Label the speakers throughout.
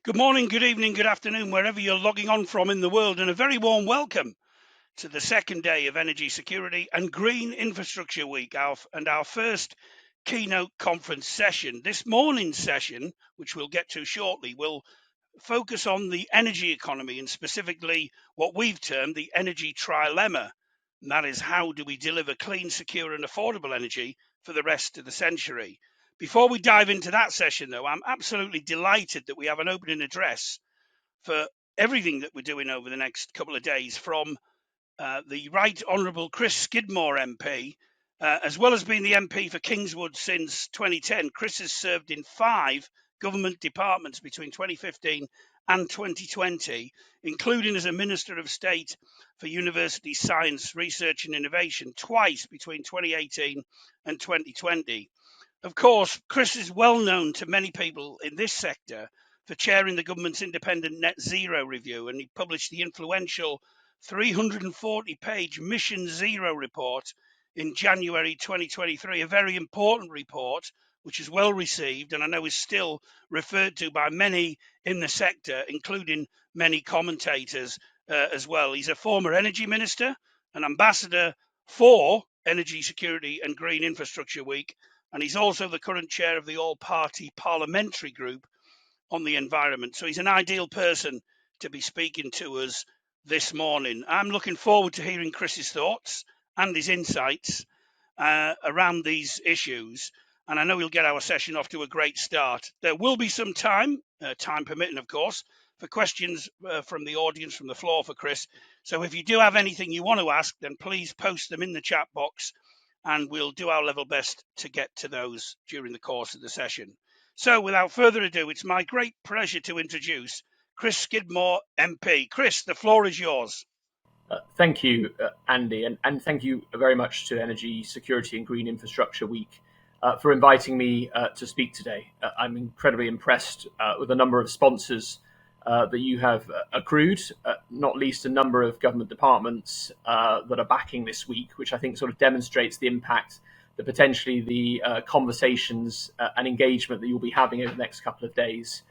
Speaker 1: Good morning, good evening, good afternoon, wherever you're logging on from in the world, and a very warm welcome to the second day of Energy Security and Green Infrastructure Week, our first keynote conference session. This morning's session, which we'll get to shortly, will focus on the energy economy and specifically what we've termed the energy trilemma. And that is, how do we deliver clean, secure and affordable energy for the rest of the century? Before we dive into that session, though, I'm absolutely delighted that we have an opening address for everything that we're doing over the next couple of days from the Right Honourable Chris Skidmore MP, as well as being the MP for Kingswood since 2010. Chris has served in 5 government departments between 2015 and 2020, including as a Minister of State for University Science, Research and Innovation twice between 2018 and 2020. Of course, Chris is well known to many people in this sector for chairing the government's independent net zero review, and he published the influential 340-page Mission Zero report in January 2023, a very important report which is well received and I know is still referred to by many in the sector, including many commentators as well. He's a former energy minister, an ambassador for Energy Security and Green Infrastructure Week, and he's also the current chair of the all-party parliamentary group on the environment. So he's an ideal person to be speaking to us this morning. I'm looking forward to hearing Chris's thoughts and his insights around these issues. And I know we'll get our session off to a great start. There will be some time, time permitting, of course, for questions from the audience, from the floor for Chris. So if you do have anything you want to ask, then please post them in the chat box and we'll do our level best to get to those during the course of the session. So without further ado, it's my great pleasure to introduce Chris Skidmore, MP. Chris, the floor is yours.
Speaker 2: Thank you, Andy, and thank you very much to Energy Security and Green Infrastructure Week for inviting me to speak today. I'm incredibly impressed with the number of sponsors that you have accrued, not least a number of government departments that are backing this week, which I think sort of demonstrates the impact that potentially the conversations and engagement that you'll be having over the next couple of days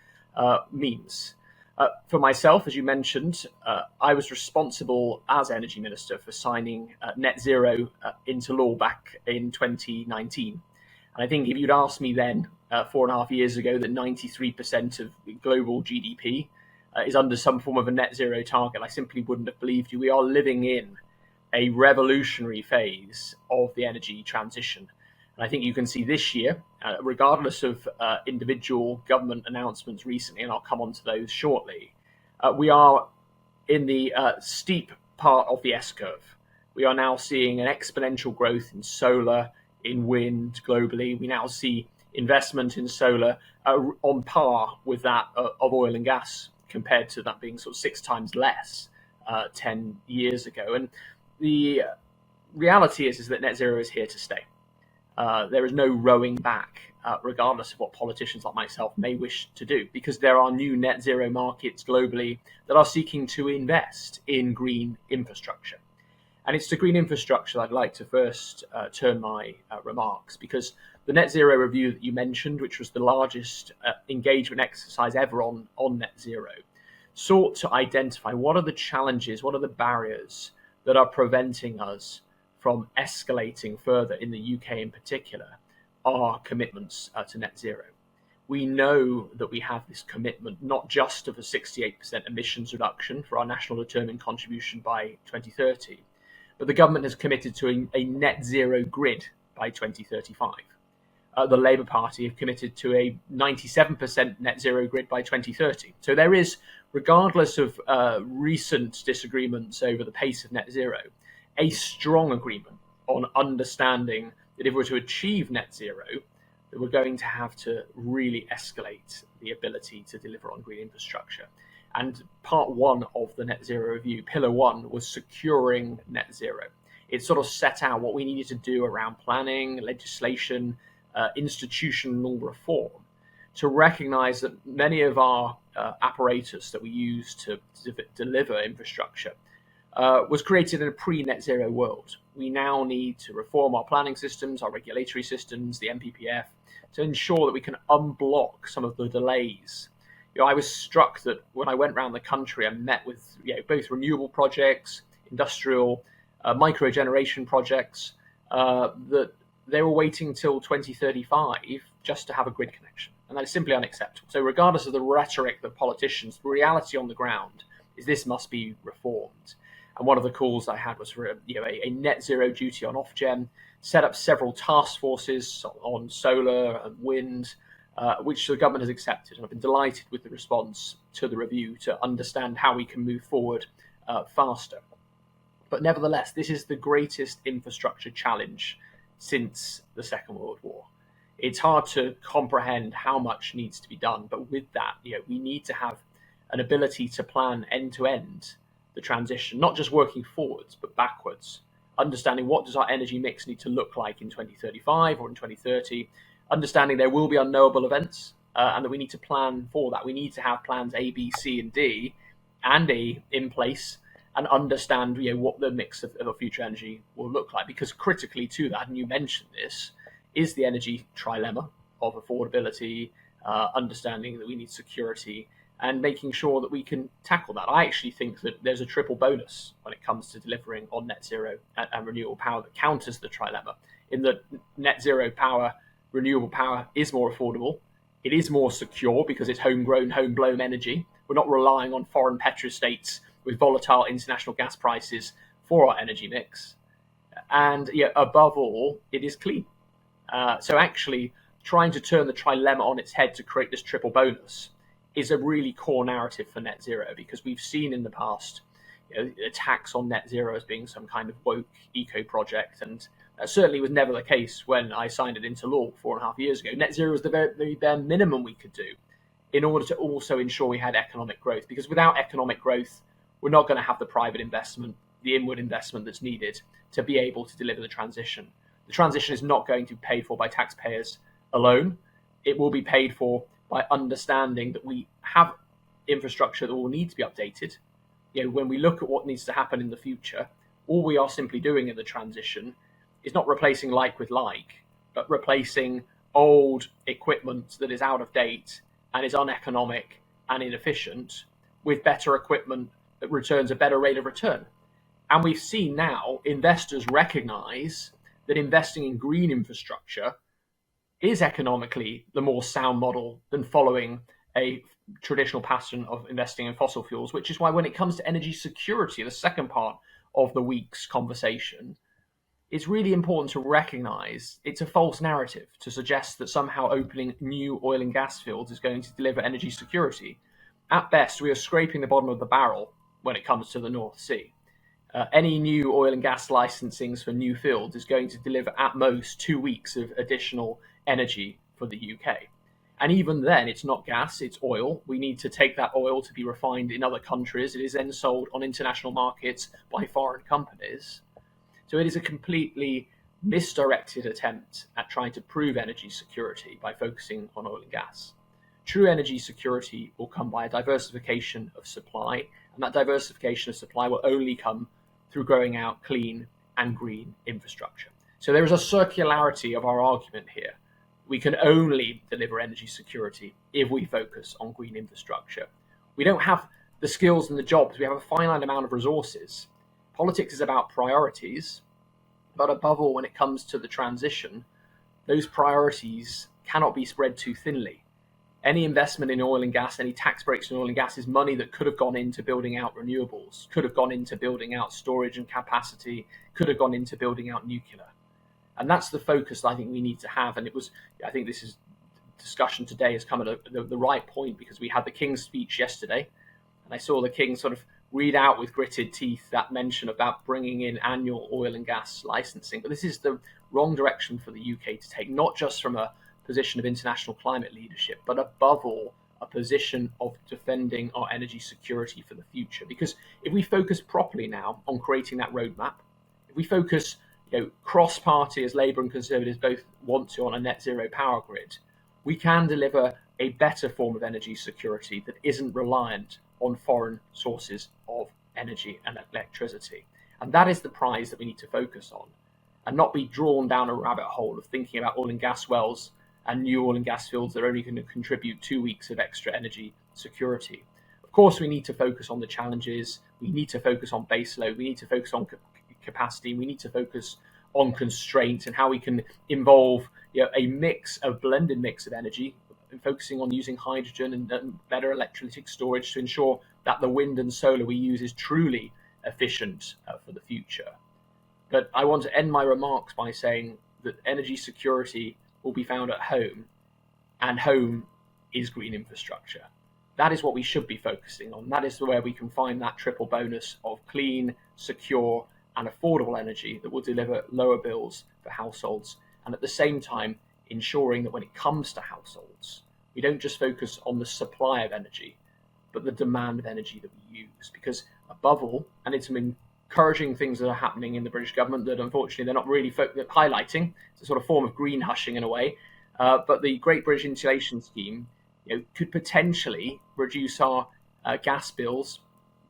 Speaker 2: means. For myself, as you mentioned, I was responsible as Energy Minister for signing net zero into law back in 2019. And I think if you'd asked me then, 4.5 years ago, that 93% of global GDP is under some form of a net zero target, I simply wouldn't have believed you. We are living in a revolutionary phase of the energy transition. And I think you can see this year, regardless of individual government announcements recently, and I'll come on to those shortly, we are in the steep part of the S-curve. We are now seeing an exponential growth in solar, in wind globally. We now see investment in solar on par with that of oil and gas, compared to that being sort of 6 times less 10 years ago. And the reality is that net zero is here to stay. There is no rowing back, regardless of what politicians like myself may wish to do, because there are new net zero markets globally that are seeking to invest in green infrastructure. And it's to green infrastructure I'd like to first turn my remarks, because the net zero review that you mentioned, which was the largest engagement exercise ever on net zero, sought to identify what are the challenges, what are the barriers that are preventing us from escalating further in the UK in particular, our commitments to net zero. We know that we have this commitment not just of a 68% emissions reduction for our national determined contribution by 2030, but the government has committed to a net zero grid by 2035. The Labour Party have committed to a 97% net zero grid by 2030. So there is, regardless of recent disagreements over the pace of net zero, a strong agreement on understanding that if we're to achieve net zero, that we're going to have to really escalate the ability to deliver on green infrastructure. And part 1 of the net zero review, pillar 1, was securing net zero. It sort of set out what we needed to do around planning, legislation, institutional reform, to recognize that many of our apparatus that we use to deliver infrastructure was created in a pre-net zero world. We now need to reform our planning systems, our regulatory systems, the MPPF, to ensure that we can unblock some of the delays. I was struck that when I went around the country and met with both renewable projects, industrial, microgeneration projects, that they were waiting till 2035 just to have a grid connection. And that is simply unacceptable. So regardless of the rhetoric of the politicians, the reality on the ground is this must be reformed. And one of the calls I had was for a net zero duty on Ofgem, set up several task forces on solar and wind, which the government has accepted. And I've been delighted with the response to the review to understand how we can move forward faster. But nevertheless, this is the greatest infrastructure challenge since the Second World War. It's hard to comprehend how much needs to be done, but with that, we need to have an ability to plan end to end the transition, not just working forwards, but backwards, understanding what does our energy mix need to look like in 2035 or in 2030, understanding there will be unknowable events, and that we need to plan for that. We need to have plans A, B, C, and D, and E in place, and understand what the mix of future energy will look like. Because critically to that, and you mentioned this, is the energy trilemma of affordability, understanding that we need security, and making sure that we can tackle that. I actually think that there's a triple bonus when it comes to delivering on net zero and renewable power that counters the trilemma, in that net zero power, renewable power is more affordable, it is more secure because it's homegrown, homeblown energy. We're not relying on foreign petrostates with volatile international gas prices for our energy mix. And above all, it is clean. So actually trying to turn the trilemma on its head to create this triple bonus is a really core narrative for net zero, because we've seen in the past attacks on net zero as being some kind of woke eco project, and that certainly was never the case when I signed it into law 4.5 years ago. Net zero is the very bare minimum we could do in order to also ensure we had economic growth, because without economic growth, we're not going to have the private investment, the inward investment that's needed to be able to deliver the transition. The transition is not going to be paid for by taxpayers alone. It will be paid for by understanding that we have infrastructure that will need to be updated. When we look at what needs to happen in the future, all we are simply doing in the transition is not replacing like with like, but replacing old equipment that is out of date and is uneconomic and inefficient with better equipment that returns a better rate of return. And we've seen now investors recognize that investing in green infrastructure is economically the more sound model than following a traditional pattern of investing in fossil fuels, which is why when it comes to energy security, the second part of the week's conversation, it's really important to recognize it's a false narrative to suggest that somehow opening new oil and gas fields is going to deliver energy security. At best, we are scraping the bottom of the barrel when it comes to the North Sea. Any new oil and gas licensings for new fields is going to deliver at most 2 weeks of additional energy for the UK. And even then, it's not gas, it's oil. We need to take that oil to be refined in other countries. It is then sold on international markets by foreign companies. So it is a completely misdirected attempt at trying to prove energy security by focusing on oil and gas. True energy security will come by a diversification of supply, and that diversification of supply will only come through growing out clean and green infrastructure. So there is a circularity of our argument here. We can only deliver energy security if we focus on green infrastructure. We don't have the skills and the jobs. We have a finite amount of resources. Politics is about priorities, but above all, when it comes to the transition, those priorities cannot be spread too thinly. Any investment in oil and gas, any tax breaks in oil and gas is money that could have gone into building out renewables, could have gone into building out storage and capacity, could have gone into building out nuclear. And that's the focus that I think we need to have. And I think this discussion today has come at the right point, because we had the King's speech yesterday, and I saw the King sort of read out with gritted teeth that mention about bringing in annual oil and gas licensing. But this is the wrong direction for the UK to take, not just from a position of international climate leadership, but above all, a position of defending our energy security for the future. Because if we focus properly now on creating that roadmap, if we focus cross-party, as Labour and Conservatives both want to, on a net zero power grid, we can deliver a better form of energy security that isn't reliant on foreign sources of energy and electricity. And that is the prize that we need to focus on, and not be drawn down a rabbit hole of thinking about oil and gas wells and new oil and gas fields that are only going to contribute 2 weeks of extra energy security. Of course, we need to focus on the challenges. We need to focus on baseload. We need to focus on capacity. We need to focus on constraints and how we can involve a blended mix of energy, and focusing on using hydrogen and better electrolytic storage to ensure that the wind and solar we use is truly efficient for the future. But I want to end my remarks by saying that energy security will be found at home, and home is green infrastructure. That is what we should be focusing on. That is where we can find that triple bonus of clean, secure, and affordable energy that will deliver lower bills for households, and at the same time ensuring that when it comes to households, we don't just focus on the supply of energy, but the demand of energy that we use. Because above all, and it's some encouraging things that are happening in the British government that unfortunately they're not really highlighting, it's a sort of form of green hushing in a way, but the Great British Insulation Scheme could potentially reduce our gas bills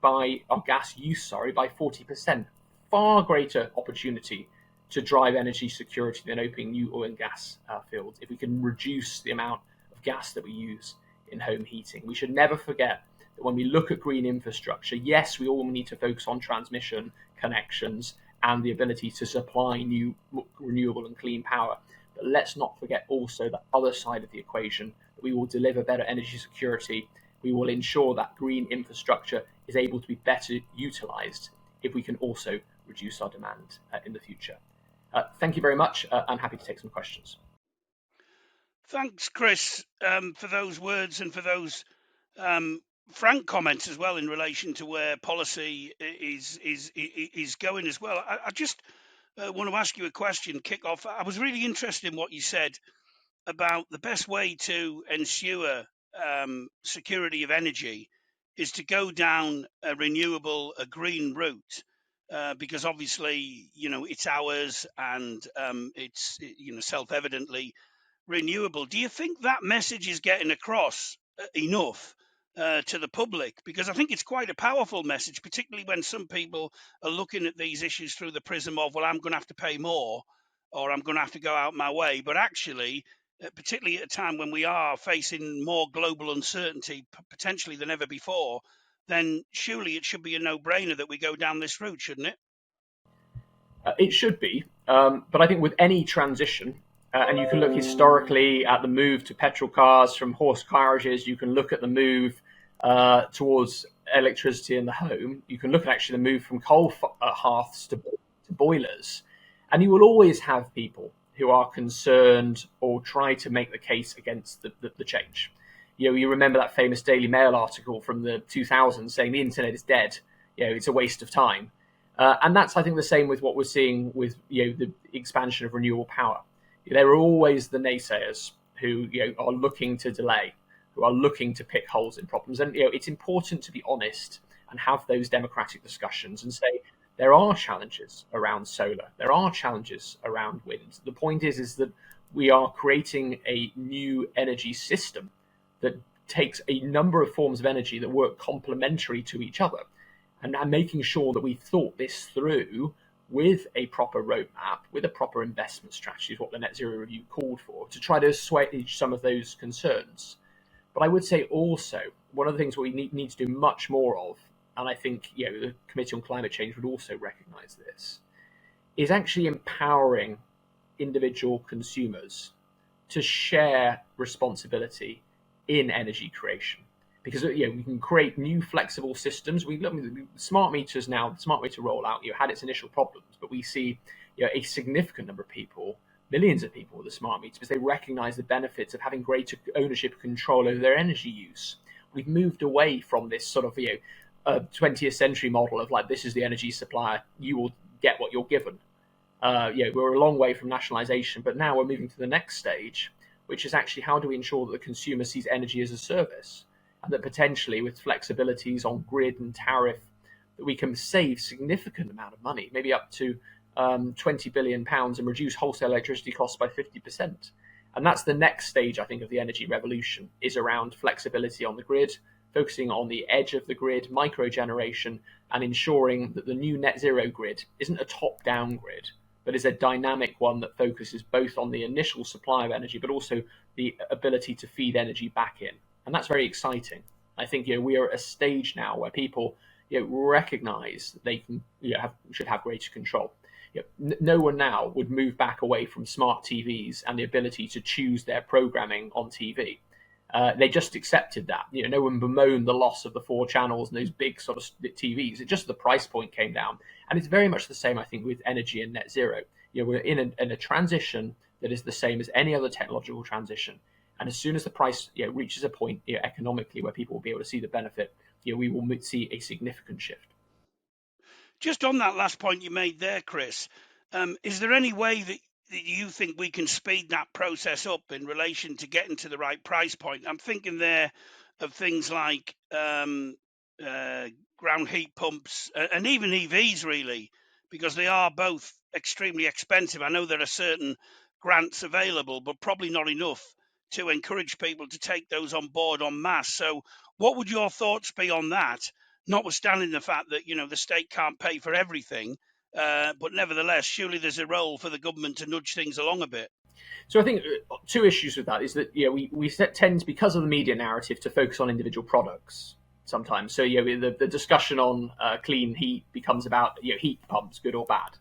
Speaker 2: by our gas use, by 40%. Far greater opportunity to drive energy security than opening new oil and gas fields if we can reduce the amount of gas that we use in home heating. We should never forget that when we look at green infrastructure, yes, we all need to focus on transmission connections and the ability to supply new renewable and clean power. But let's not forget also the other side of the equation, that we will deliver better energy security. We will ensure that green infrastructure is able to be better utilized if we can also reduce our demand in the future. Thank you very much. I'm happy to take some questions.
Speaker 1: Thanks, Chris, for those words and for those frank comments as well in relation to where policy is going as well. I just want to ask you a question, kick off. I was really interested in what you said about the best way to ensure security of energy is to go down a renewable, a green route. Because obviously, it's ours and it's, self-evidently renewable. Do you think that message is getting across enough to the public? Because I think it's quite a powerful message, particularly when some people are looking at these issues through the prism of, well, I'm going to have to pay more or I'm going to have to go out my way. But actually, particularly at a time when we are facing more global uncertainty, potentially than ever before, then surely it should be a no-brainer that we go down this route, shouldn't it?
Speaker 2: It should be, but I think with any transition, and you can look historically at the move to petrol cars from horse carriages, you can look at the move towards electricity in the home, you can look at actually the move from coal hearths to boilers, and you will always have people who are concerned or try to make the case against the change. You remember that famous Daily Mail article from the 2000s saying the internet is dead. It's a waste of time. And that's, I think, the same with what we're seeing with the expansion of renewable power. There are always the naysayers who are looking to delay, who are looking to pick holes in problems. And it's important to be honest and have those democratic discussions and say there are challenges around solar, there are challenges around wind. The point is that we are creating a new energy system that takes a number of forms of energy that work complementary to each other, and making sure that we've thought this through with a proper roadmap, with a proper investment strategy is what the Net Zero Review called for, to try to assuage some of those concerns. But I would say also, one of the things we need to do much more of, and I think the Committee on Climate Change would also recognise this, is actually empowering individual consumers to share responsibility in energy creation, because we can create new flexible systems. We look at smart meters now. The smart meter rollout had its initial problems, but we see a significant number of people, millions of people with the smart meters, because they recognise the benefits of having greater ownership and control over their energy use. We've moved away from this sort of 20th century model of this is the energy supplier, you will get what you're given. We're a long way from nationalisation, but now we're moving to the next stage, which is actually how do we ensure that the consumer sees energy as a service, and that potentially with flexibilities on grid and tariff, that we can save significant amount of money, maybe up to £20 billion, and reduce wholesale electricity costs by 50%. And that's the next stage, I think, of the energy revolution, is around flexibility on the grid, focusing on the edge of the grid, micro-generation, and ensuring that the new net zero grid isn't a top-down grid, but is a dynamic one that focuses both on the initial supply of energy, but also the ability to feed energy back in. And that's very exciting. I think we are at a stage now where people recognise that they can should have greater control. No one now would move back away from smart TVs and the ability to choose their programming on TV. They just accepted that. No one bemoaned the loss of the 4 channels and those big sort of TVs. It just the price point came down, and it's very much the same, I think, with energy and net zero. We're in a transition that is the same as any other technological transition, and as soon as the price reaches a point economically where people will be able to see the benefit, we will see a significant shift.
Speaker 1: Just on that last point you made there, Chris, is there any way that you think we can speed that process up in relation to getting to the right price point? I'm thinking there of things like ground heat pumps and even EVs, really, because they are both extremely expensive. I know there are certain grants available, but probably not enough to encourage people to take those on board en masse. So what would your thoughts be on that, notwithstanding the fact that the state can't pay for everything? But nevertheless, surely there's a role for the government to nudge things along a bit.
Speaker 2: So I think 2 issues with that is that we tend, because of the media narrative, to focus on individual products sometimes. So the discussion on clean heat becomes about heat pumps, good or bad,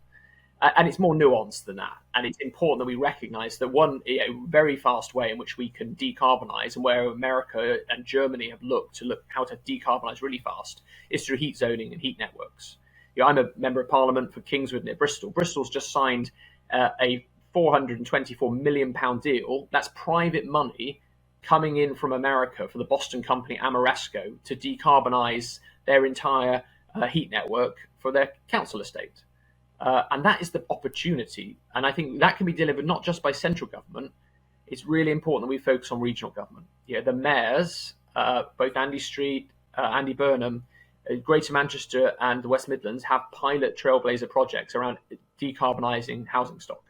Speaker 2: and it's more nuanced than that. And it's important that we recognise that one very fast way in which we can decarbonise, and where America and Germany have looked how to decarbonise really fast, is through heat zoning and heat networks. I'm a member of Parliament for Kingswood near Bristol. Bristol's just signed a £424 million deal. That's private money coming in from America for the Boston company Ameresco to decarbonise their entire heat network for their council estate. And that is the opportunity. And I think that can be delivered not just by central government. It's really important that we focus on regional government. The mayors, both Andy Street, Andy Burnham, Greater Manchester and the West Midlands, have pilot trailblazer projects around decarbonising housing stock.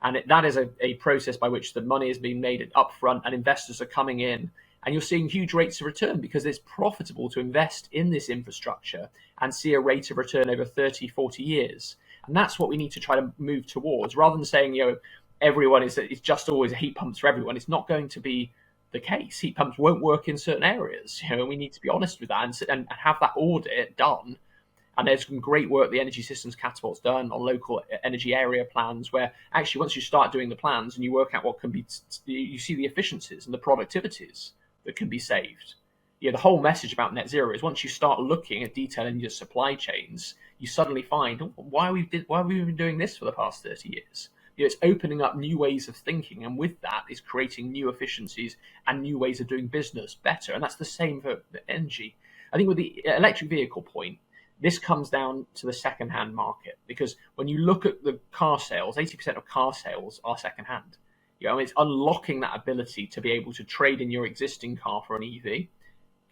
Speaker 2: And that is a process by which the money is being made upfront and investors are coming in. And you're seeing huge rates of return because it's profitable to invest in this infrastructure and see a rate of return over 30, 40 years. And that's what we need to try to move towards, rather than saying, everyone it's just always a heat pumps for everyone. It's not going to be the case. Heat pumps won't work in certain areas. We need to be honest with that and have that audit done. And there's some great work the Energy Systems Catapult's done on local energy area plans, where actually once you start doing the plans and you work out what can be, you see the efficiencies and the productivities that can be saved. The whole message about net zero is once you start looking at detailing your supply chains, you suddenly find, why have we been doing this for the past 30 years? It's opening up new ways of thinking, and with that is creating new efficiencies and new ways of doing business better. And that's the same for the energy. I think with the electric vehicle point, this comes down to the second-hand market, because when you look at the car sales, 80% of car sales are second-hand. It's unlocking that ability to be able to trade in your existing car for an EV,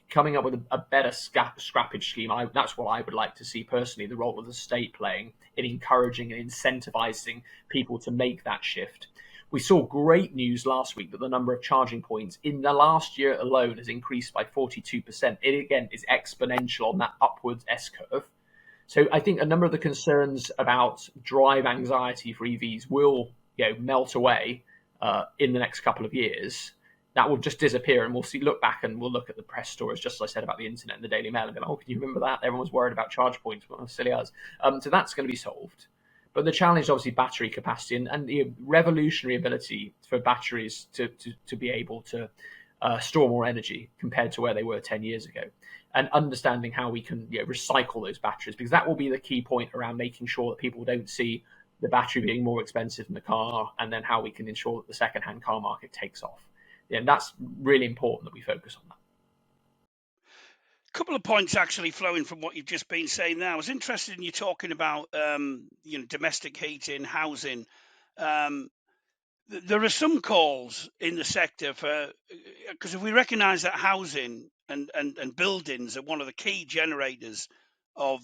Speaker 2: coming up with a better scrappage scheme. That's what I would like to see personally, the role of the state playing in encouraging and incentivizing people to make that shift. We saw great news last week that the number of charging points in the last year alone has increased by 42%. It, again, is exponential on that upwards S-curve. So I think a number of the concerns about drive anxiety for EVs will melt away in the next couple of years. That will just disappear, and we'll look back and we'll look at the press stories, just as I said about the internet and the Daily Mail, and be like, can you remember that? Everyone was worried about charge points. Well, silly us. So that's going to be solved. But the challenge is obviously battery capacity and the revolutionary ability for batteries to be able to store more energy compared to where they were 10 years ago, and understanding how we can recycle those batteries, because that will be the key point around making sure that people don't see the battery being more expensive than the car, and then how we can ensure that the second-hand car market takes off. And that's really important that we focus on that.
Speaker 1: A couple of points actually flowing from what you've just been saying there. I was interested in you talking about domestic heating, housing. There are some calls in the sector for, because if we recognise that housing and buildings are one of the key generators of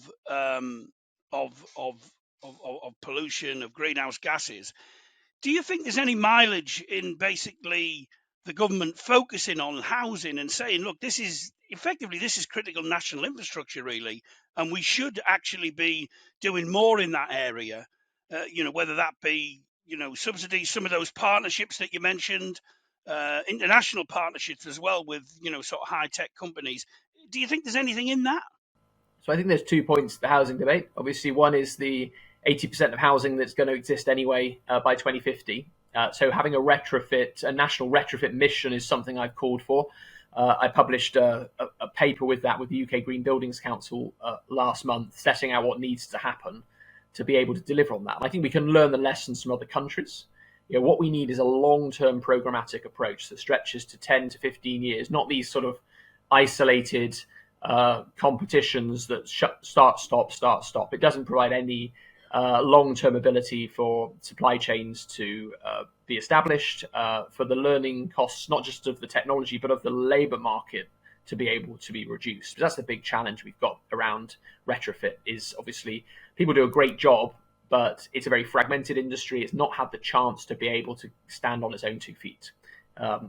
Speaker 1: pollution, of greenhouse gases, do you think there's any mileage in basically the government focusing on housing and saying, look, this is critical national infrastructure, really, and we should actually be doing more in that area, whether that be, subsidies, some of those partnerships that you mentioned, international partnerships as well with, sort of high-tech companies. Do you think there's anything in that?
Speaker 2: So I think there's 2 points to the housing debate. Obviously, one is the 80% of housing that's going to exist anyway by 2050. So having a national retrofit mission is something I've called for. I published a paper with that with the UK Green Buildings Council last month, setting out what needs to happen to be able to deliver on that. And I think we can learn the lessons from other countries. What we need is a long-term programmatic approach that stretches to 10 to 15 years, not these sort of isolated competitions that start, stop. It doesn't provide any long-term ability for supply chains to be established, for the learning costs, not just of the technology, but of the labour market to be able to be reduced. That's the big challenge we've got around retrofit is obviously people do a great job, but it's a very fragmented industry. It's not had the chance to be able to stand on its own 2 feet.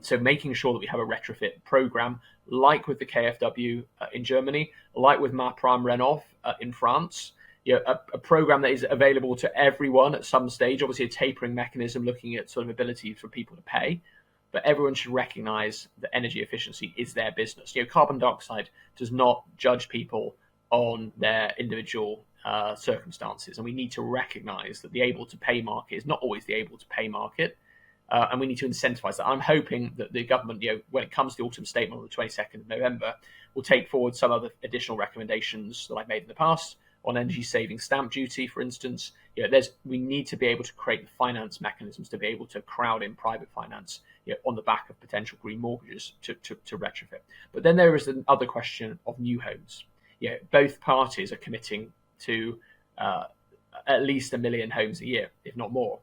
Speaker 2: So making sure that we have a retrofit program, like with the KfW in Germany, like with MaPrimeRénov' in France, a program that is available to everyone at some stage. Obviously, a tapering mechanism looking at sort of ability for people to pay, but everyone should recognise that energy efficiency is their business. Carbon dioxide does not judge people on their individual circumstances, and we need to recognise that the able to pay market is not always the able to pay market. And we need to incentivise that. I'm hoping that the government, when it comes to the autumn statement on the 22nd of November, will take forward some other additional recommendations that I've made in the past on energy saving stamp duty, for instance. We need to be able to create the finance mechanisms to be able to crowd in private finance on the back of potential green mortgages to retrofit. But then there is another question of new homes. Both parties are committing to at least 1 million homes a year, if not more.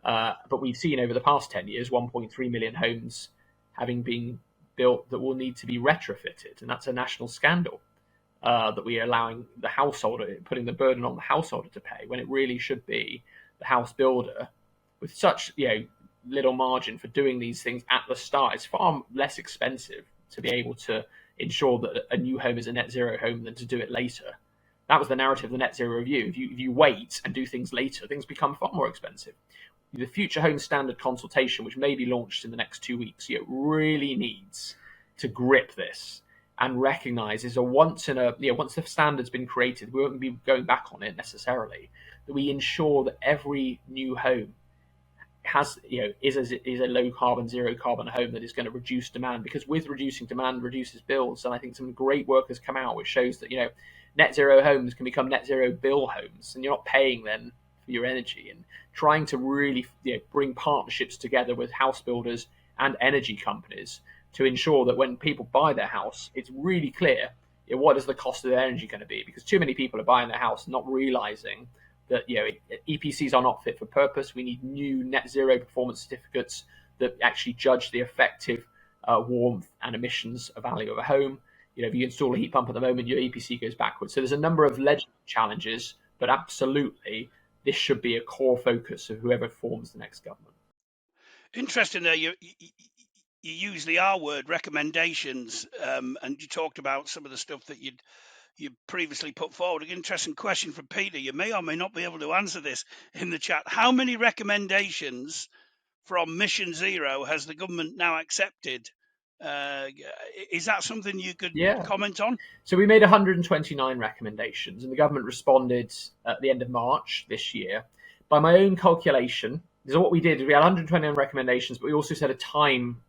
Speaker 2: But we've seen over the past 10 years 1.3 million homes having been built that will need to be retrofitted. And that's a national scandal that we are allowing the householder, putting the burden on the householder to pay, when it really should be the house builder with such little margin for doing these things at the start. It's far less expensive to be able to ensure that a new home is a net zero home than to do it later. That was the narrative of the net zero review. If you wait and do things later, things become far more expensive. The Future Home Standard consultation, which may be launched in the next 2 weeks, really needs to grip this and recognise is once the standard's been created, we won't be going back on it necessarily. That we ensure that every new home is a low carbon, zero carbon home that is going to reduce demand, because with reducing demand reduces bills. And I think some great work has come out which shows that net zero homes can become net zero bill homes, and you're not paying then for your energy. And trying to really bring partnerships together with house builders and energy companies to ensure that when people buy their house, it's really clear what is the cost of their energy going to be, because too many people are buying their house not realizing that EPCs are not fit for purpose. We need new net zero performance certificates that actually judge the effective warmth and emissions value of a home. If you install a heat pump at the moment, your EPC goes backwards. So there's a number of legislative challenges, but absolutely this should be a core focus of whoever forms the next government.
Speaker 1: Interesting there. You use the R word, recommendations, and you talked about some of the stuff that you previously put forward. An interesting question from Peter. You may or may not be able to answer this in the chat. How many recommendations from Mission Zero has the government now accepted? Is that something you could comment on?
Speaker 2: So we made 129 recommendations, and the government responded at the end of March this year. By my own calculation, this is what we did. We had 129 recommendations, but we also set a time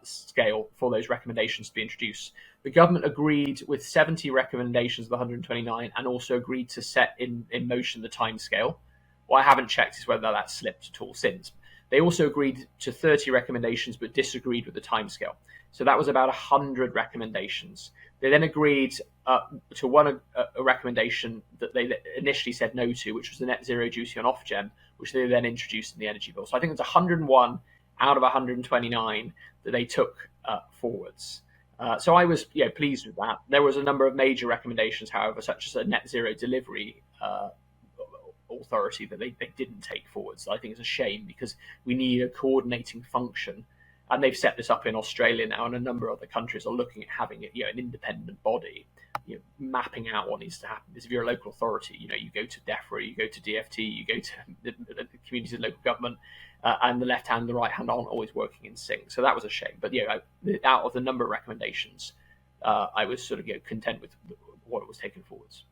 Speaker 2: scale for those recommendations to be introduced. The government agreed with 70 recommendations of the 129 and also agreed to set in motion the time scale. What I haven't checked is whether that's slipped at all since. They also agreed to 30 recommendations but disagreed with the timescale. So that was about 100 recommendations. They then agreed to a recommendation that they initially said no to, which was the net zero duty on Ofgem, which they then introduced in the energy bill. So I think it's 101 out of 129 that they took forwards. So I was pleased with that. There was a number of major recommendations, however, such as a net zero delivery authority that they didn't take forward. So I think it's a shame, because we need a coordinating function, and they've set this up in Australia now, and a number of other countries are looking at having it, an independent body, mapping out what needs to happen. Because if you're a local authority, you go to DEFRA, you go to DFT, you go to the communities and local government, and the left hand and the right hand aren't always working in sync. So that was a shame. But out of the number of recommendations, I was sort of content with what was taken forwards.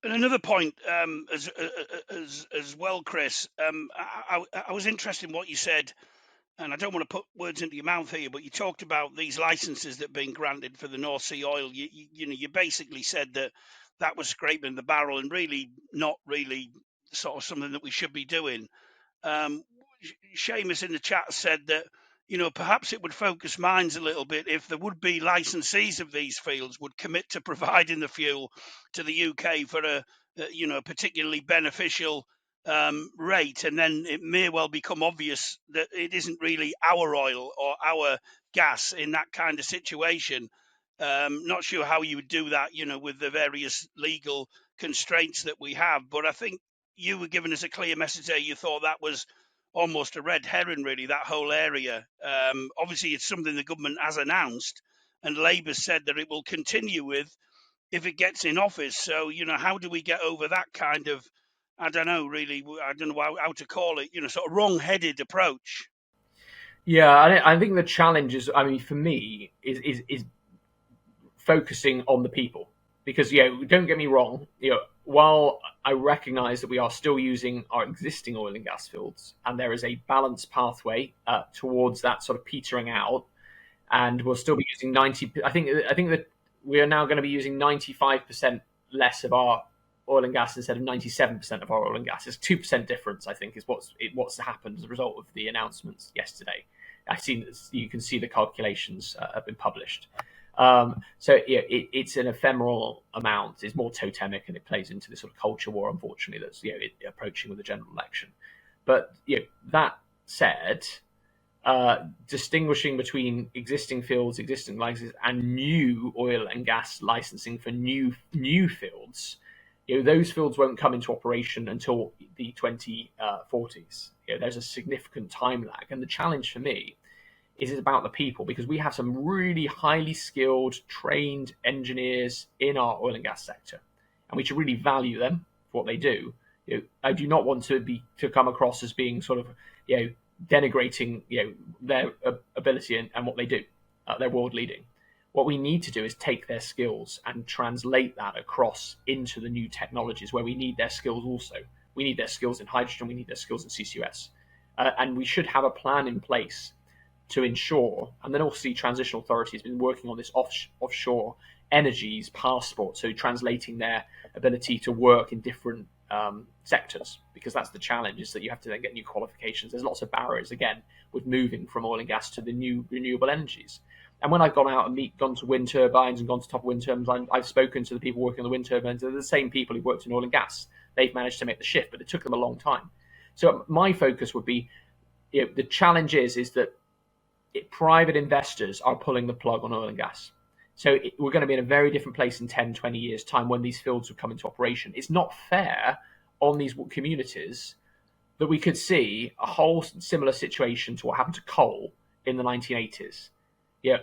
Speaker 1: And another point as well, Chris, I was interested in what you said, and I don't want to put words into your mouth here, but you talked about these licenses that have been granted for the North Sea oil. You basically said that was scraping the barrel and really not really sort of something that we should be doing. Seamus in the chat said that, perhaps it would focus minds a little bit if there would be licensees of these fields would commit to providing the fuel to the UK for a particularly beneficial rate, and then it may well become obvious that it isn't really our oil or our gas in that kind of situation. Not sure how you would do that, with the various legal constraints that we have, but I think you were giving us a clear message there. You thought that was almost a red herring, really, that whole area. Obviously, it's something the government has announced, and Labour said that it will continue with if it gets in office. So, how do we get over that kind of, I don't know, really, I don't know how to call it, sort of wrong-headed approach?
Speaker 2: Yeah, I think the challenge is, I mean, for me, is focusing on the people. Because, don't get me wrong, while I recognise that we are still using our existing oil and gas fields, and there is a balanced pathway towards that sort of petering out, and we'll still be using 90. I think that we are now going to be using 95% less of our oil and gas instead of 97% of our oil and gas. It's 2% difference, I think, is what's happened as a result of the announcements yesterday. I've seen, you can see the calculations have been published. It's an ephemeral amount. It's more totemic, and it plays into this sort of culture war, unfortunately, that's approaching with the general election. But that said, distinguishing between existing fields, existing licenses, and new oil and gas licensing for new fields, those fields won't come into operation until the 2040s. There's a significant time lag, and the challenge for me is about the people, because we have some really highly skilled, trained engineers in our oil and gas sector, and we should really value them for what they do. I do not want to come across as being sort of denigrating their ability and what they do. They're world leading. What we need to do is take their skills and translate that across into the new technologies where we need their skills also. We need their skills in hydrogen, we need their skills in CCUS. And we should have a plan in place to ensure, and then also the Transition Authority has been working on this offshore energies passport, so translating their ability to work in different sectors, because that's the challenge, is that you have to then get new qualifications. There's lots of barriers, again, with moving from oil and gas to the new renewable energies. And when I've gone out and gone to wind turbines and gone to top wind turbines, I've spoken to the people working on the wind turbines. They're the same people who've worked in oil and gas. They've managed to make the shift, but it took them a long time. So my focus would be, the challenge is that private investors are pulling the plug on oil and gas. So we're going to be in a very different place in 10, 20 years' time when these fields will come into operation. It's not fair on these communities that we could see a whole similar situation to what happened to coal in the 1980s.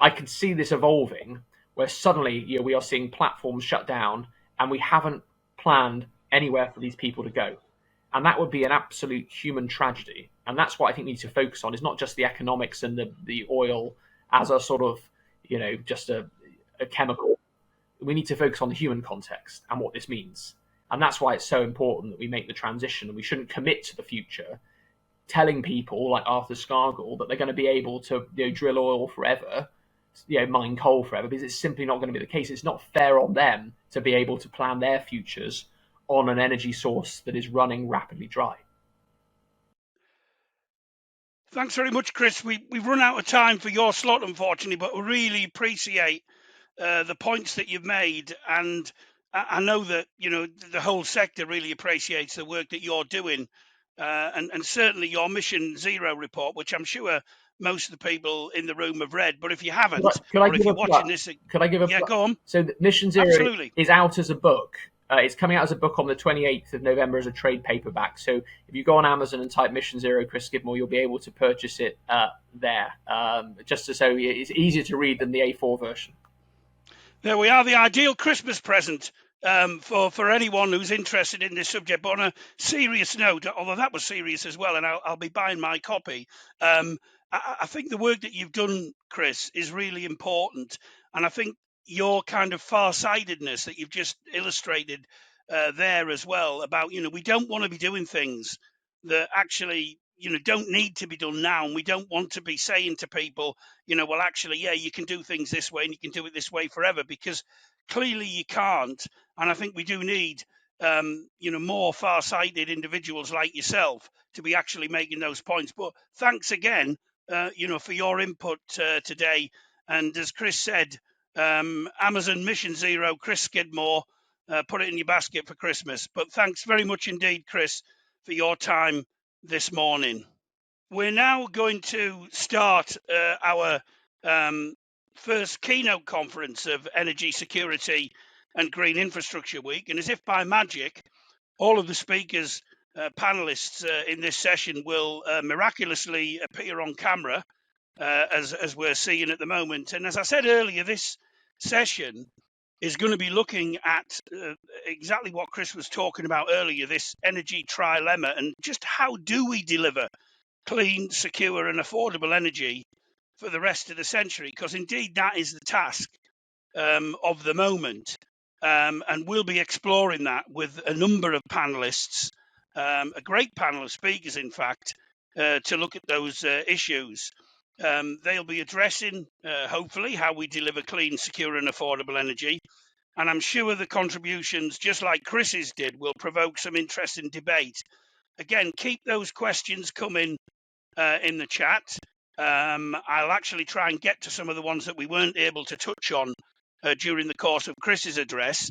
Speaker 2: I can see this evolving where suddenly we are seeing platforms shut down and we haven't planned anywhere for these people to go. And that would be an absolute human tragedy. And that's what I think we need to focus on, is not just the economics and the oil as a sort of, just a chemical. We need to focus on the human context and what this means. And that's why it's so important that we make the transition, and we shouldn't commit to the future telling people like Arthur Scargill that they're going to be able to drill oil forever, mine coal forever, because it's simply not going to be the case. It's not fair on them to be able to plan their futures on an energy source that is running rapidly dry.
Speaker 1: Thanks very much, Chris. We've run out of time for your slot, unfortunately, but we really appreciate the points that you've made, and I know that the whole sector really appreciates the work that you're doing, and certainly your Mission Zero report, which I'm sure most of the people in the room have read. But if you haven't, or if you're watching this,
Speaker 2: could I give a
Speaker 1: go on.
Speaker 2: So Mission Zero
Speaker 1: Absolutely.
Speaker 2: is out as a book. It's coming out as a book on the 28th of November as a trade paperback. So if you go on Amazon and type Mission Zero Chris Skidmore, you'll be able to purchase it there. Just so it's easier to read than the A4 version.
Speaker 1: There we are, the ideal Christmas present for anyone who's interested in this subject. But on a serious note, although that was serious as well, and I'll be buying my copy, I think the work that you've done, Chris, is really important. And I think your kind of far-sightedness that you've just illustrated there as well about, we don't want to be doing things that actually, don't need to be done now. And we don't want to be saying to people, well, actually, yeah, you can do things this way and you can do it this way forever, because clearly you can't. And I think we do need, more far-sighted individuals like yourself to be actually making those points. But thanks again, for your input today. And as Chris said, Amazon Mission Zero, Chris Skidmore, put it in your basket for Christmas. But thanks very much indeed, Chris, for your time this morning. We're now going to start our first keynote conference of Energy Security and Green Infrastructure Week. And as if by magic, all of the speakers, panelists in this session will miraculously appear on camera, as we're seeing at the moment. And as I said earlier, this session is going to be looking at exactly what Chris was talking about earlier, this energy trilemma, and just how do we deliver clean, secure and affordable energy for the rest of the century? Because indeed that is the task of the moment. And we'll be exploring that with a number of panelists, a great panel of speakers, in fact, to look at those issues. They'll be addressing, hopefully, how we deliver clean, secure and affordable energy. And I'm sure the contributions, just like Chris's did, will provoke some interesting debate. Again, keep those questions coming in the chat. I'll actually try and get to some of the ones that we weren't able to touch on during the course of Chris's address,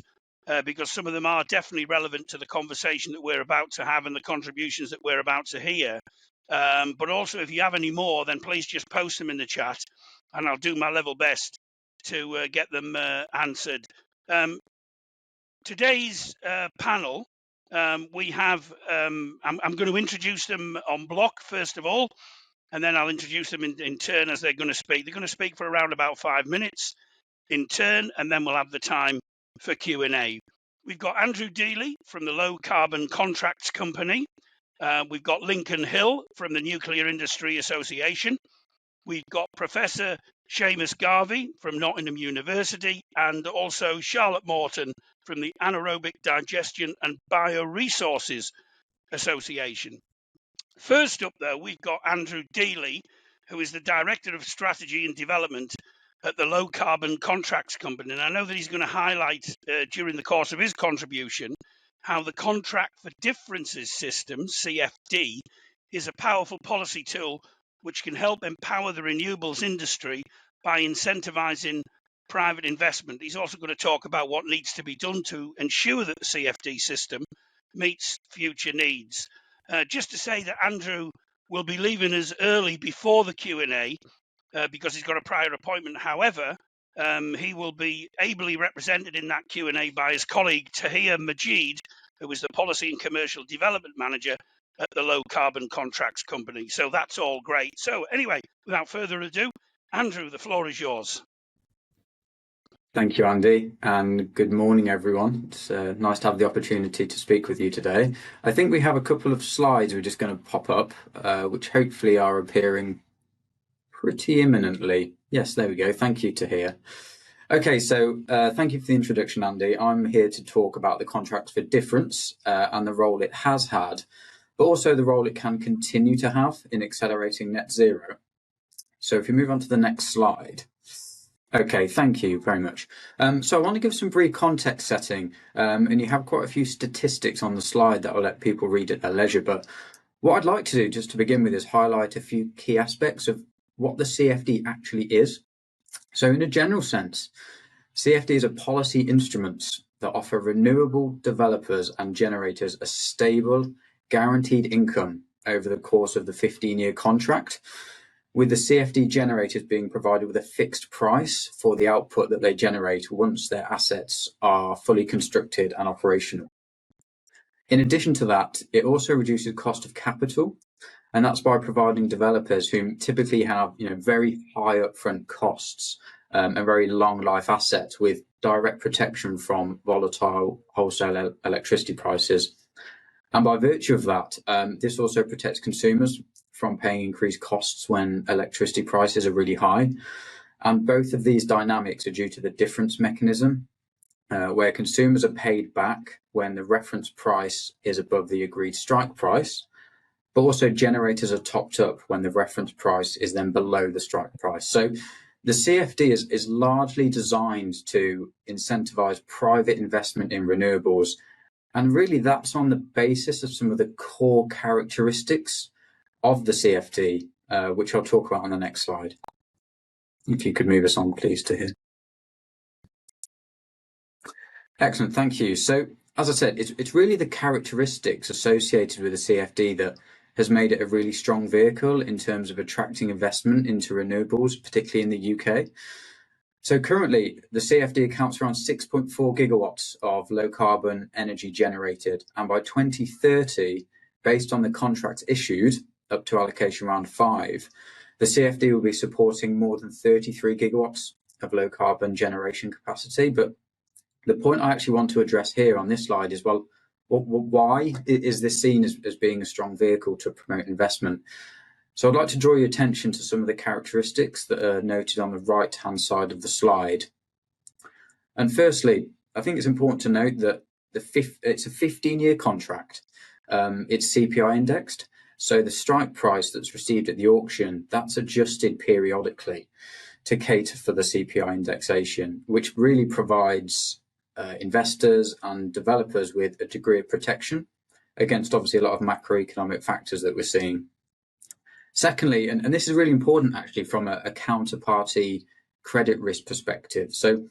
Speaker 1: because some of them are definitely relevant to the conversation that we're about to have and the contributions that we're about to hear. But also, if you have any more, then please just post them in the chat and I'll do my level best to get them answered. Today's panel, we have, I'm going to introduce them en bloc first of all, and then I'll introduce them in turn as they're going to speak. They're going to speak for around about 5 minutes in turn, and then we'll have the time for Q&A. We've got Andrew Deeley from the Low Carbon Contracts Company. We've got Lincoln Hill from the Nuclear Industry Association. We've got Professor Seamus Garvey from Nottingham University, and also Charlotte Morton from the Anaerobic, Digestion and Bioresources Association. First up, though, we've got Andrew Deeley, who is the Director of Strategy and Development at the Low Carbon Contracts Company. And I know that he's going to highlight during the course of his contribution how the Contract for Differences system, CFD, is a powerful policy tool which can help empower the renewables industry by incentivizing private investment. He's also going to talk about what needs to be done to ensure that the CFD system meets future needs. Just to say that Andrew will be leaving us early before the Q&A because he's got a prior appointment. However, he will be ably represented in that Q&A by his colleague Tahir Majid, who is the Policy and Commercial Development Manager at the Low Carbon Contracts Company. So that's all great. So anyway, without further ado, Andrew, the floor is yours.
Speaker 3: Thank you, Andy, and good morning, everyone. It's nice to have the opportunity to speak with you today. I think we have a couple of slides we're just going to pop up, which hopefully are appearing pretty imminently. Yes, there we go. Thank you, Tahir. Okay, so thank you for the introduction, Andy. I'm here to talk about the Contract for Difference and the role it has had, but also the role it can continue to have in accelerating net zero. So if you move on to the next slide. Okay, thank you very much. So I want to give some brief context setting, and you have quite a few statistics on the slide that I'll let people read at their leisure. But what I'd like to do, just to begin with, is highlight a few key aspects of what the CFD actually is. So in a general sense, CFDs are policy instruments that offer renewable developers and generators a stable, guaranteed income over the course of the 15-year contract, with the CFD generators being provided with a fixed price for the output that they generate once their assets are fully constructed and operational. In addition to that, it also reduces cost of capital, and that's by providing developers who typically have very high upfront costs and very long life assets with direct protection from volatile wholesale electricity prices. And by virtue of that, this also protects consumers from paying increased costs when electricity prices are really high. And both of these dynamics are due to the difference mechanism, where consumers are paid back when the reference price is above the agreed strike price, but also generators are topped up when the reference price is then below the strike price. So the CFD is largely designed to incentivize private investment in renewables. And really that's on the basis of some of the core characteristics of the CFD, which I'll talk about on the next slide. If you could move us on, please, Tahir. Excellent, thank you. So, as I said, it's really the characteristics associated with the CFD that has made it a really strong vehicle in terms of attracting investment into renewables, particularly in the UK. So currently, the CFD accounts for around 6.4 gigawatts of low carbon energy generated. And by 2030, based on the contracts issued up to allocation round 5, the CFD will be supporting more than 33 gigawatts of low carbon generation capacity. But the point I actually want to address here on this slide is, well, why is this seen as being a strong vehicle to promote investment? So I'd like to draw your attention to some of the characteristics that are noted on the right-hand side of the slide. And firstly, I think it's important to note that it's a 15-year contract. It's CPI indexed. So the strike price that's received at the auction, that's adjusted periodically to cater for the CPI indexation, which really provides investors and developers with a degree of protection against obviously a lot of macroeconomic factors that we're seeing. Secondly, and this is really important actually from a counterparty credit risk perspective. So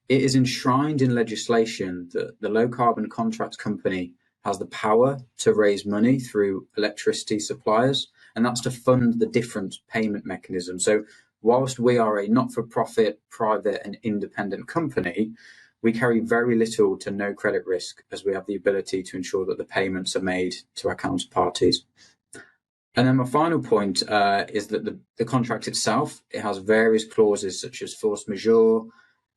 Speaker 3: it is enshrined in legislation that the low carbon contracts company has the power to raise money through electricity suppliers, and that's to fund the different payment mechanism. So whilst we are a not-for-profit, private and independent company, we carry very little to no credit risk as we have the ability to ensure that the payments are made to our counterparties. And then my final point is that the contract itself, it has various clauses such as force majeure,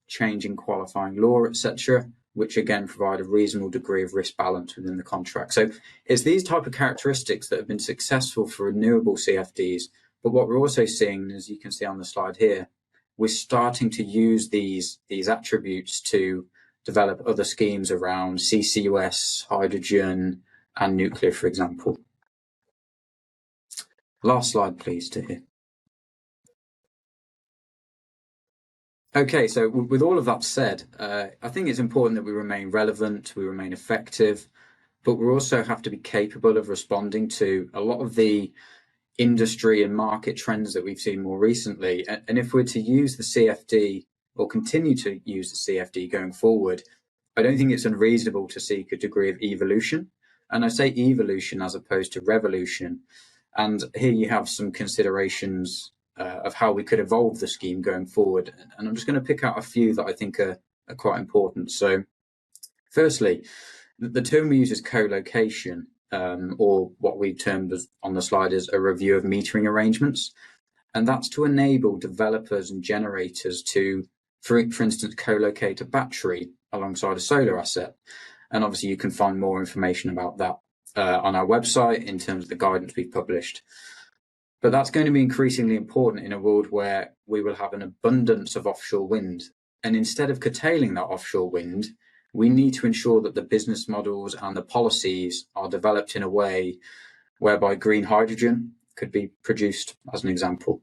Speaker 3: change in qualifying law, etc., which again provide a reasonable degree of risk balance within the contract. So it's these type of characteristics that have been successful for renewable CFDs. But what we're also seeing, as you can see on the slide here, we're starting to use these attributes to develop other schemes around CCUS, hydrogen, and nuclear, for example. Last slide, please, Tahir. Okay, so with all of that said, I think it's important that we remain relevant, we remain effective, but we also have to be capable of responding to a lot of the industry and market trends that we've seen more recently. And if we're to use the CFD or continue to use the CFD going forward, I don't think it's unreasonable to seek a degree of evolution. And I say evolution as opposed to revolution. And here you have some considerations of how we could evolve the scheme going forward. And I'm just going to pick out a few that I think are quite important. So firstly, the term we use is co-location, or what we termed as on the slide is a review of metering arrangements. And that's to enable developers and generators to, for instance, co-locate a battery alongside a solar asset. And obviously you can find more information about that on our website in terms of the guidance we've published. But that's going to be increasingly important in a world where we will have an abundance of offshore wind. And instead of curtailing that offshore wind, we need to ensure that the business models and the policies are developed in a way whereby green hydrogen could be produced, as an example.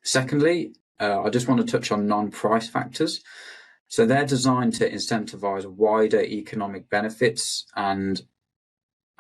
Speaker 3: Secondly, I just want to touch on non-price factors. So they're designed to incentivize wider economic benefits and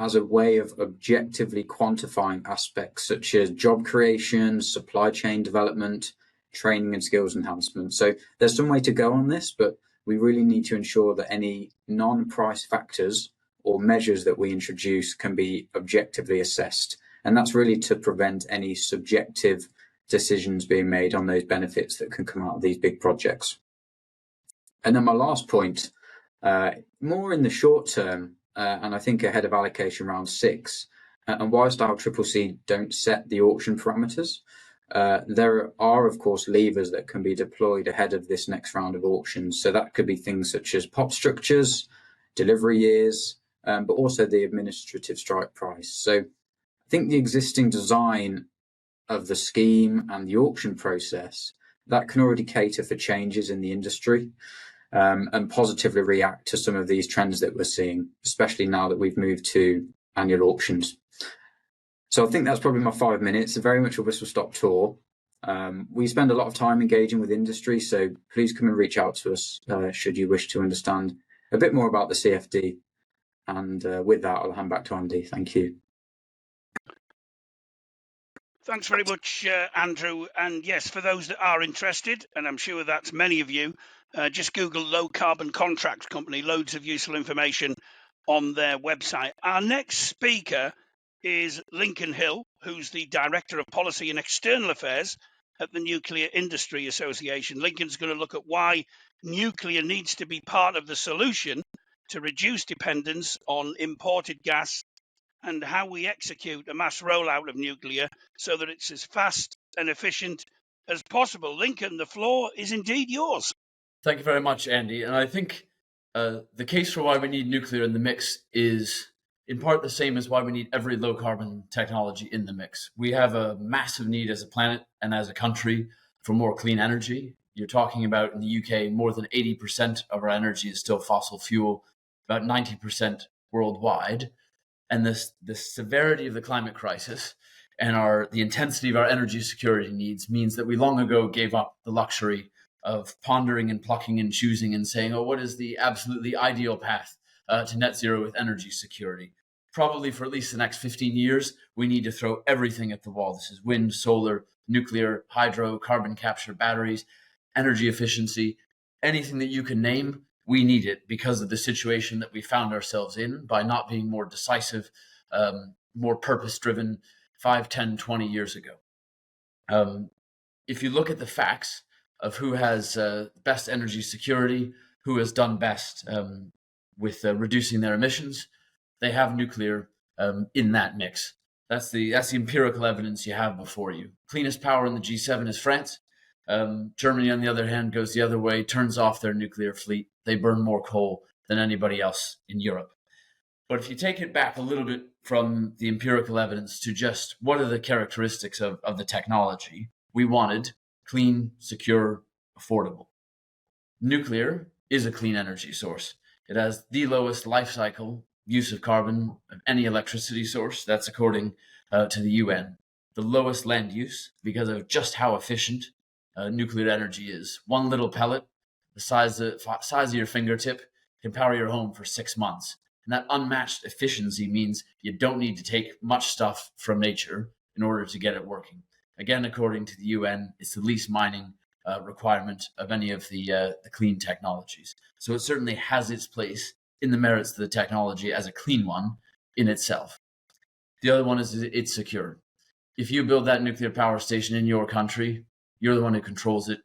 Speaker 3: as a way of objectively quantifying aspects such as job creation, supply chain development, training and skills enhancement. So there's some way to go on this, but we really need to ensure that any non-price factors or measures that we introduce can be objectively assessed. And that's really to prevent any subjective decisions being made on those benefits that can come out of these big projects. And then my last point, more in the short term, and I think ahead of allocation round 6, and whilst our CCC don't set the auction parameters, there are, of course, levers that can be deployed ahead of this next round of auctions. So that could be things such as POP structures, delivery years, but also the administrative strike price. So think the existing design of the scheme and the auction process, that can already cater for changes in the industry and positively react to some of these trends that we're seeing, especially now that we've moved to annual auctions. So I think that's probably my 5 minutes. Very much a whistle-stop tour. We spend a lot of time engaging with industry, so please come and reach out to us should you wish to understand a bit more about the CFD. And with that, I'll hand back to Andy. Thank you.
Speaker 1: Thanks very much, Andrew. And yes, for those that are interested, and I'm sure that's many of you, just Google Low Carbon Contract Company, loads of useful information on their website. Our next speaker is Lincoln Hill, who's the Director of Policy and External Affairs at the Nuclear Industry Association. Lincoln's going to look at why nuclear needs to be part of the solution to reduce dependence on imported gas and how we execute a mass rollout of nuclear so that it's as fast and efficient as possible. Lincoln, the floor is indeed yours.
Speaker 4: Thank you very much, Andy. And I think the case for why we need nuclear in the mix is in part the same as why we need every low carbon technology in the mix. We have a massive need as a planet and as a country for more clean energy. You're talking about in the UK, more than 80% of our energy is still fossil fuel, about 90% worldwide. And the severity of the climate crisis and the intensity of our energy security needs means that we long ago gave up the luxury of pondering and plucking and choosing and saying, oh, what is the absolutely ideal path to net zero with energy security? Probably for at least the next 15 years, we need to throw everything at the wall. This is wind, solar, nuclear, hydro, carbon capture, batteries, energy efficiency, anything that you can name. We need it because of the situation that we found ourselves in by not being more decisive, more purpose-driven 5, 10, 20 years ago. If you look at the facts of who has best energy security, who has done best with reducing their emissions, they have nuclear in that mix. That's the empirical evidence you have before you. Cleanest power in the G7 is France. Germany, on the other hand, goes the other way, turns off their nuclear fleet. They burn more coal than anybody else in Europe. But if you take it back a little bit from the empirical evidence to just what are the characteristics of the technology, we wanted clean, secure, affordable. Nuclear is a clean energy source. It has the lowest life cycle use of carbon of any electricity source. That's according to the UN. The lowest land use because of just how efficient nuclear energy is. One little pellet, the size of your fingertip, can power your home for 6 months. And that unmatched efficiency means you don't need to take much stuff from nature in order to get it working. Again, according to the UN, it's the least mining requirement of any of the clean technologies. So it certainly has its place in the merits of the technology as a clean one in itself. The other one is it's secure. If you build that nuclear power station in your country, you're the one who controls it.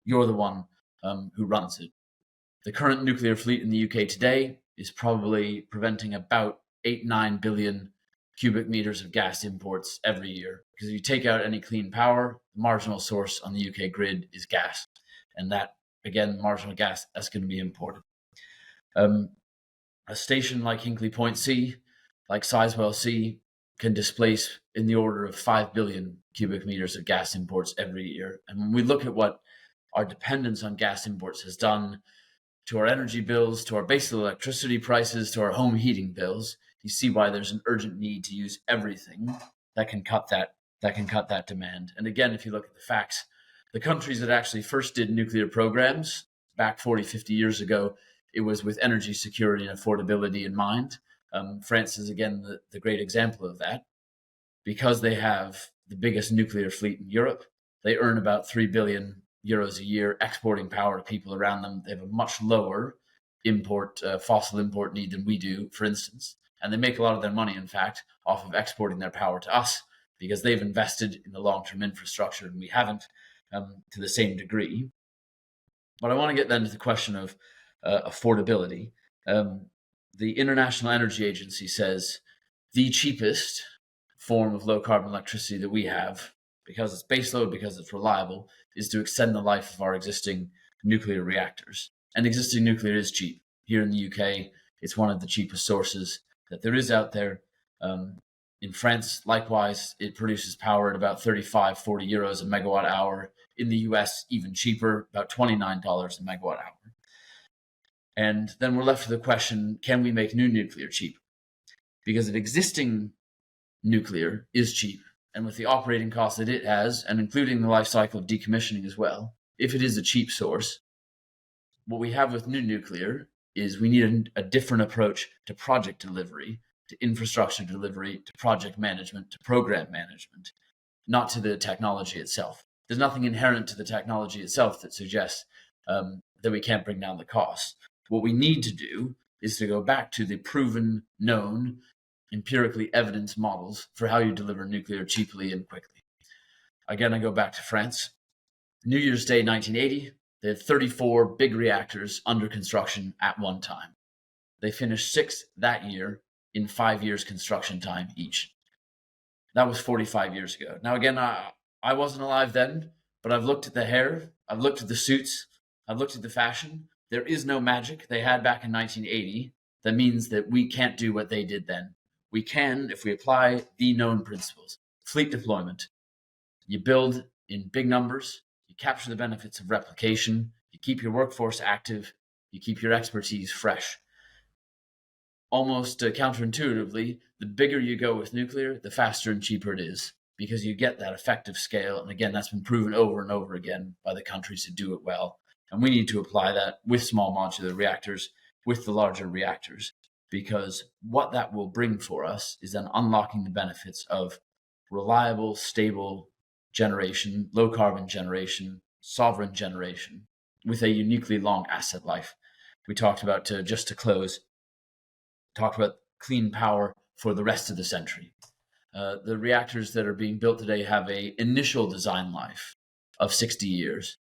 Speaker 4: You're the one who runs it. The current nuclear fleet in the UK today is probably preventing about 8-9 billion cubic meters of gas imports every year. Because if you take out any clean power, the marginal source on the UK grid is gas. And that, again, marginal gas, that's going to be imported. A station like Hinkley Point C, like Sizewell C, can displace in the order of 5 billion cubic meters of gas imports every year. And when we look at what our dependence on gas imports has done to our energy bills, to our basic electricity prices, to our home heating bills, you see why there's an urgent need to use everything that can cut that demand. And again, if you look at the facts, the countries that actually first did nuclear programs back 40, 50 years ago, it was with energy security and affordability in mind. France is, again, the great example of that. Because they have the biggest nuclear fleet in Europe, they earn about 3 billion euros a year exporting power to people around them. They have a much lower fossil import need than we do, for instance. And they make a lot of their money, in fact, off of exporting their power to us because they've invested in the long-term infrastructure and we haven't to the same degree. But I want to get then to the question of affordability. The International Energy Agency says the cheapest form of low carbon electricity that we have, because it's baseload, because it's reliable, is to extend the life of our existing nuclear reactors. And existing nuclear is cheap. Here in the UK, it's one of the cheapest sources that there is out there. In France, likewise, it produces power at about 35, 40 euros a megawatt hour. In the US, even cheaper, about $29 a megawatt hour. And then we're left with the question, can we make new nuclear cheap? Because if existing nuclear is cheap, and with the operating costs that it has, and including the life cycle of decommissioning as well, if it is a cheap source, what we have with new nuclear is we need a different approach to project delivery, to infrastructure delivery, to project management, to program management, not to the technology itself. There's nothing inherent to the technology itself that suggests that we can't bring down the costs. What we need to do is to go back to the proven, known, empirically evidenced models for how you deliver nuclear cheaply and quickly. Again, I go back to France. New Year's Day 1980, they had 34 big reactors under construction at one time. They finished 6 that year in 5 years construction time each. That was 45 years ago. Now, again, I wasn't alive then, but I've looked at the hair, I've looked at the suits, I've looked at the fashion. There is no magic they had back in 1980 that means that we can't do what they did then. We can if we apply the known principles. Fleet deployment. You build in big numbers, you capture the benefits of replication, you keep your workforce active, you keep your expertise fresh. Almost counterintuitively, the bigger you go with nuclear, the faster and cheaper it is, because you get that effective scale. And again, that's been proven over and over again by the countries who do it well. And we need to apply that with small modular reactors, with the larger reactors, because what that will bring for us is then unlocking the benefits of reliable, stable generation, low carbon generation, sovereign generation, with a uniquely long asset life. We talked about, just to close, talked about clean power for the rest of the century. The reactors that are being built today have an initial design life of 60 years,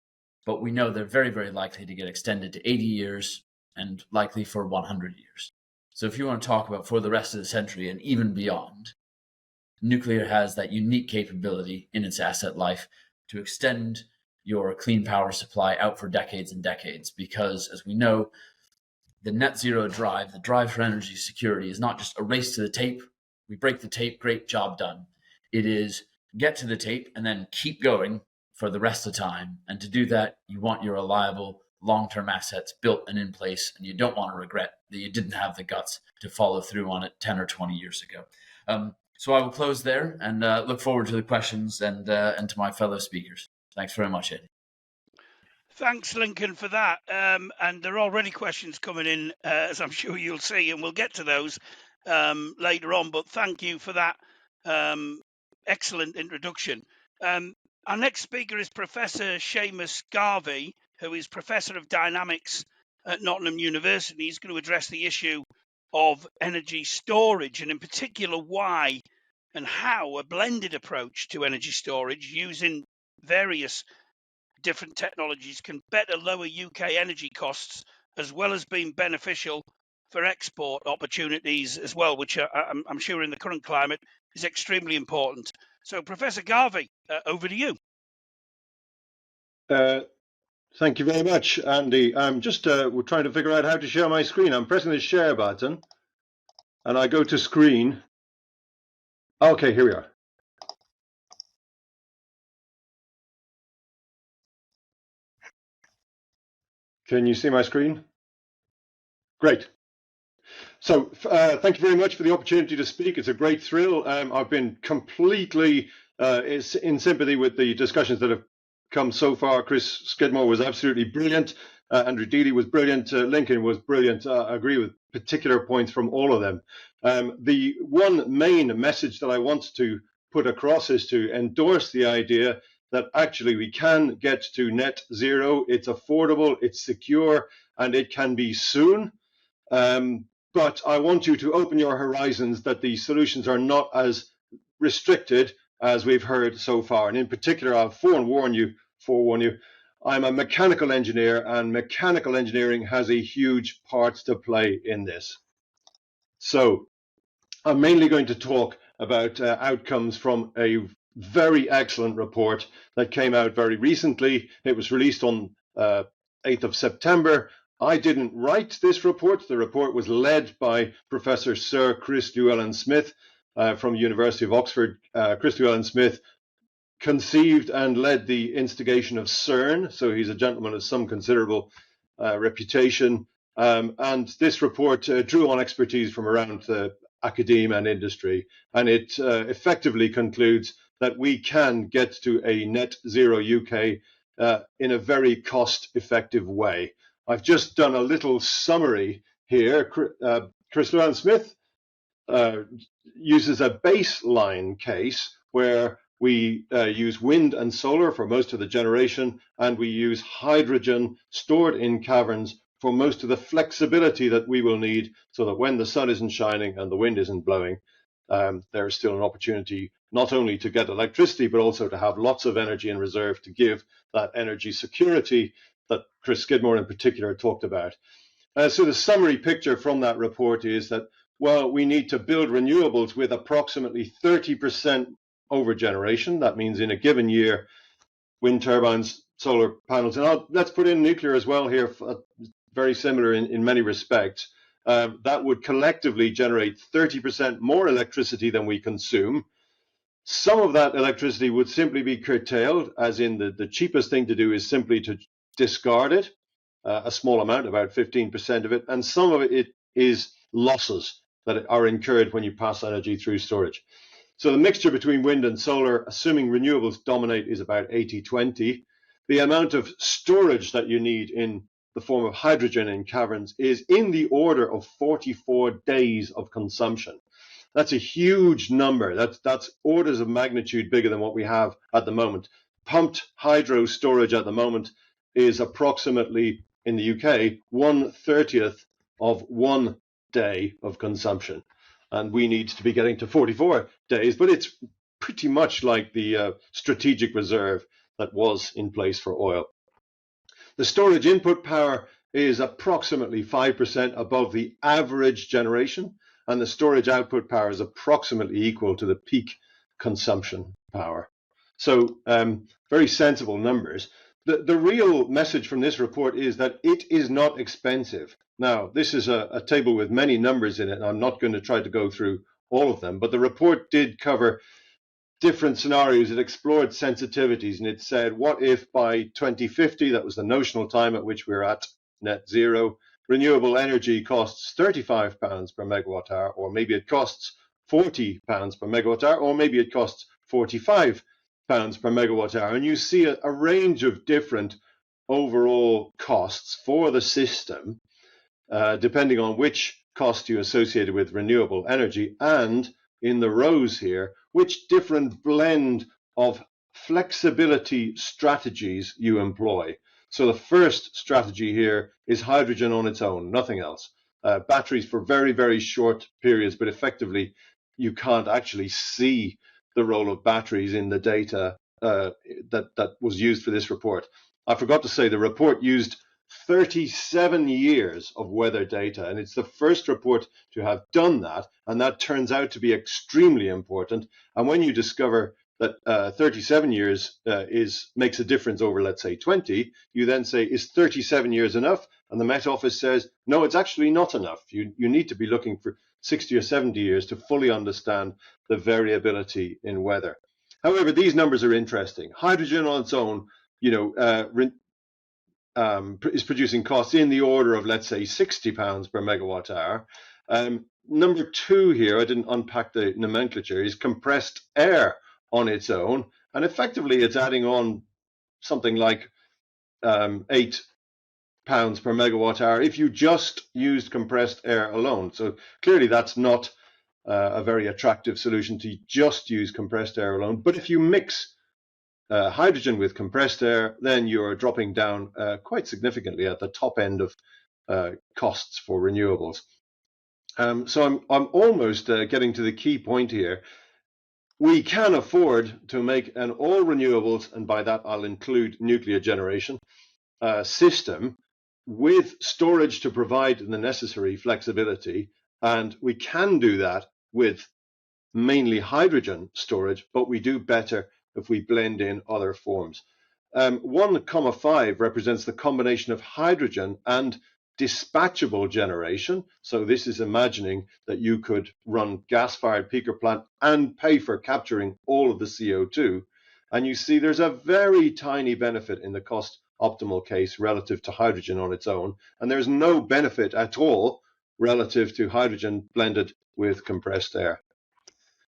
Speaker 4: but we know they're very, very likely to get extended to 80 years and likely for 100 years. So if you want to talk about for the rest of the century and even beyond, nuclear has that unique capability in its asset life to extend your clean power supply out for decades and decades, because as we know, the net zero drive, the drive for energy security, is not just a race to the tape. We break the tape, great job done. It is get to the tape and then keep going for the rest of the time. And to do that, you want your reliable long-term assets built and in place, and you don't want to regret that you didn't have the guts to follow through on it 10 or 20 years ago. So I will close there and look forward to the questions and to my fellow speakers. Thanks very much, Eddie.
Speaker 1: Thanks, Lincoln, for that. And there are already questions coming in, as I'm sure you'll see, and we'll get to those later on. But thank you for that excellent introduction. Our next speaker is Professor Seamus Garvey, who is Professor of Dynamics at Nottingham University. He's going to address the issue of energy storage, and in particular why and how a blended approach to energy storage using various different technologies can better lower UK energy costs, as well as being beneficial for export opportunities as well, which I'm sure in the current climate is extremely important. So Professor Garvey, over to you.
Speaker 5: Thank you very much, Andy. I'm just we're trying to figure out how to share my screen. I'm pressing the share button and I go to screen. Okay, here we are. Can you see my screen? Great. So thank you very much for the opportunity to speak. It's a great thrill. I've been completely in sympathy with the discussions that have come so far. Chris Skidmore was absolutely brilliant. Andrew Deeley was brilliant. Lincoln was brilliant. I agree with particular points from all of them. The one main message that I want to put across is to endorse the idea that actually we can get to net zero. It's affordable, it's secure, and it can be soon. But I want you to open your horizons that the solutions are not as restricted as we've heard so far. And in particular, I'll forewarn you, I'm a mechanical engineer, and mechanical engineering has a huge part to play in this. So I'm mainly going to talk about outcomes from a very excellent report that came out very recently. It was released on 8th of September. I didn't write this report. The report was led by Professor Sir Chris Llewellyn Smith, from University of Oxford, Christy Allen-Smith, conceived and led the instigation of CERN. So he's a gentleman of some considerable reputation. And this report drew on expertise from around academia and industry. And it effectively concludes that we can get to a net zero UK in a very cost-effective way. I've just done a little summary here. Chris Allen-Smith uses a baseline case where we use wind and solar for most of the generation, and we use hydrogen stored in caverns for most of the flexibility that we will need, so that when the sun isn't shining and the wind isn't blowing, there is still an opportunity not only to get electricity, but also to have lots of energy in reserve to give that energy security that Chris Skidmore in particular talked about. So the summary picture from that report is that, well, we need to build renewables with approximately 30% over generation. That means in a given year, wind turbines, solar panels, and let's put in nuclear as well here, very similar in many respects. That would collectively generate 30% more electricity than we consume. Some of that electricity would simply be curtailed, as in the cheapest thing to do is simply to discard it, a small amount, about 15% of it, and some of it is losses that are incurred when you pass energy through storage. So the mixture between wind and solar, assuming renewables dominate, is about 80-20. The amount of storage that you need in the form of hydrogen in caverns is in the order of 44 days of consumption. That's a huge number. That's orders of magnitude bigger than what we have at the moment. Pumped hydro storage at the moment is approximately, in the UK, 1/30th of 1 day of consumption. And we need to be getting to 44 days, but it's pretty much like the strategic reserve that was in place for oil. The storage input power is approximately 5% above the average generation, and the storage output power is approximately equal to the peak consumption power. So very sensible numbers. The real message from this report is that it is not expensive. Now, this is a table with many numbers in it, and I'm not going to try to go through all of them, but the report did cover different scenarios. It explored sensitivities, and it said, what if by 2050, that was the notional time at which we're at net zero, renewable energy costs £35 per megawatt hour, or maybe it costs £40 per megawatt hour, or maybe it costs £45 per megawatt hour. And you see a range of different overall costs for the system, depending on which cost you associated with renewable energy, and in the rows here, which different blend of flexibility strategies you employ. So the first strategy here is hydrogen on its own, nothing else. Batteries for very, very short periods, but effectively you can't actually see the role of batteries in the data that was used for this report. I forgot to say the report used 37 years of weather data, and it's the first report to have done that, and that turns out to be extremely important. And when you discover that 37 years makes a difference over, let's say, 20, you then say, is 37 years enough? And the Met Office says, no, it's actually not enough. You need to be looking for 60 or 70 years to fully understand the variability in weather. However, these numbers are interesting. Hydrogen on its own, is producing costs in the order of, let's say, £60 per megawatt hour. Number two here, I didn't unpack the nomenclature, is compressed air on its own, and effectively it's adding on something like £8 per megawatt hour if you just used compressed air alone. So clearly that's not a very attractive solution to just use compressed air alone. But if you mix hydrogen with compressed air, then you're dropping down quite significantly at the top end of costs for renewables. So I'm almost getting to the key point here. We can afford to make an all renewables, and by that I'll include nuclear generation, system with storage to provide the necessary flexibility. And we can do that with mainly hydrogen storage, but we do better if we blend in other forms. 1,5 represents the combination of hydrogen and dispatchable generation. So this is imagining that you could run gas-fired peaker plant and pay for capturing all of the CO2. And you see there's a very tiny benefit in the cost optimal case relative to hydrogen on its own. And there's no benefit at all relative to hydrogen blended with compressed air.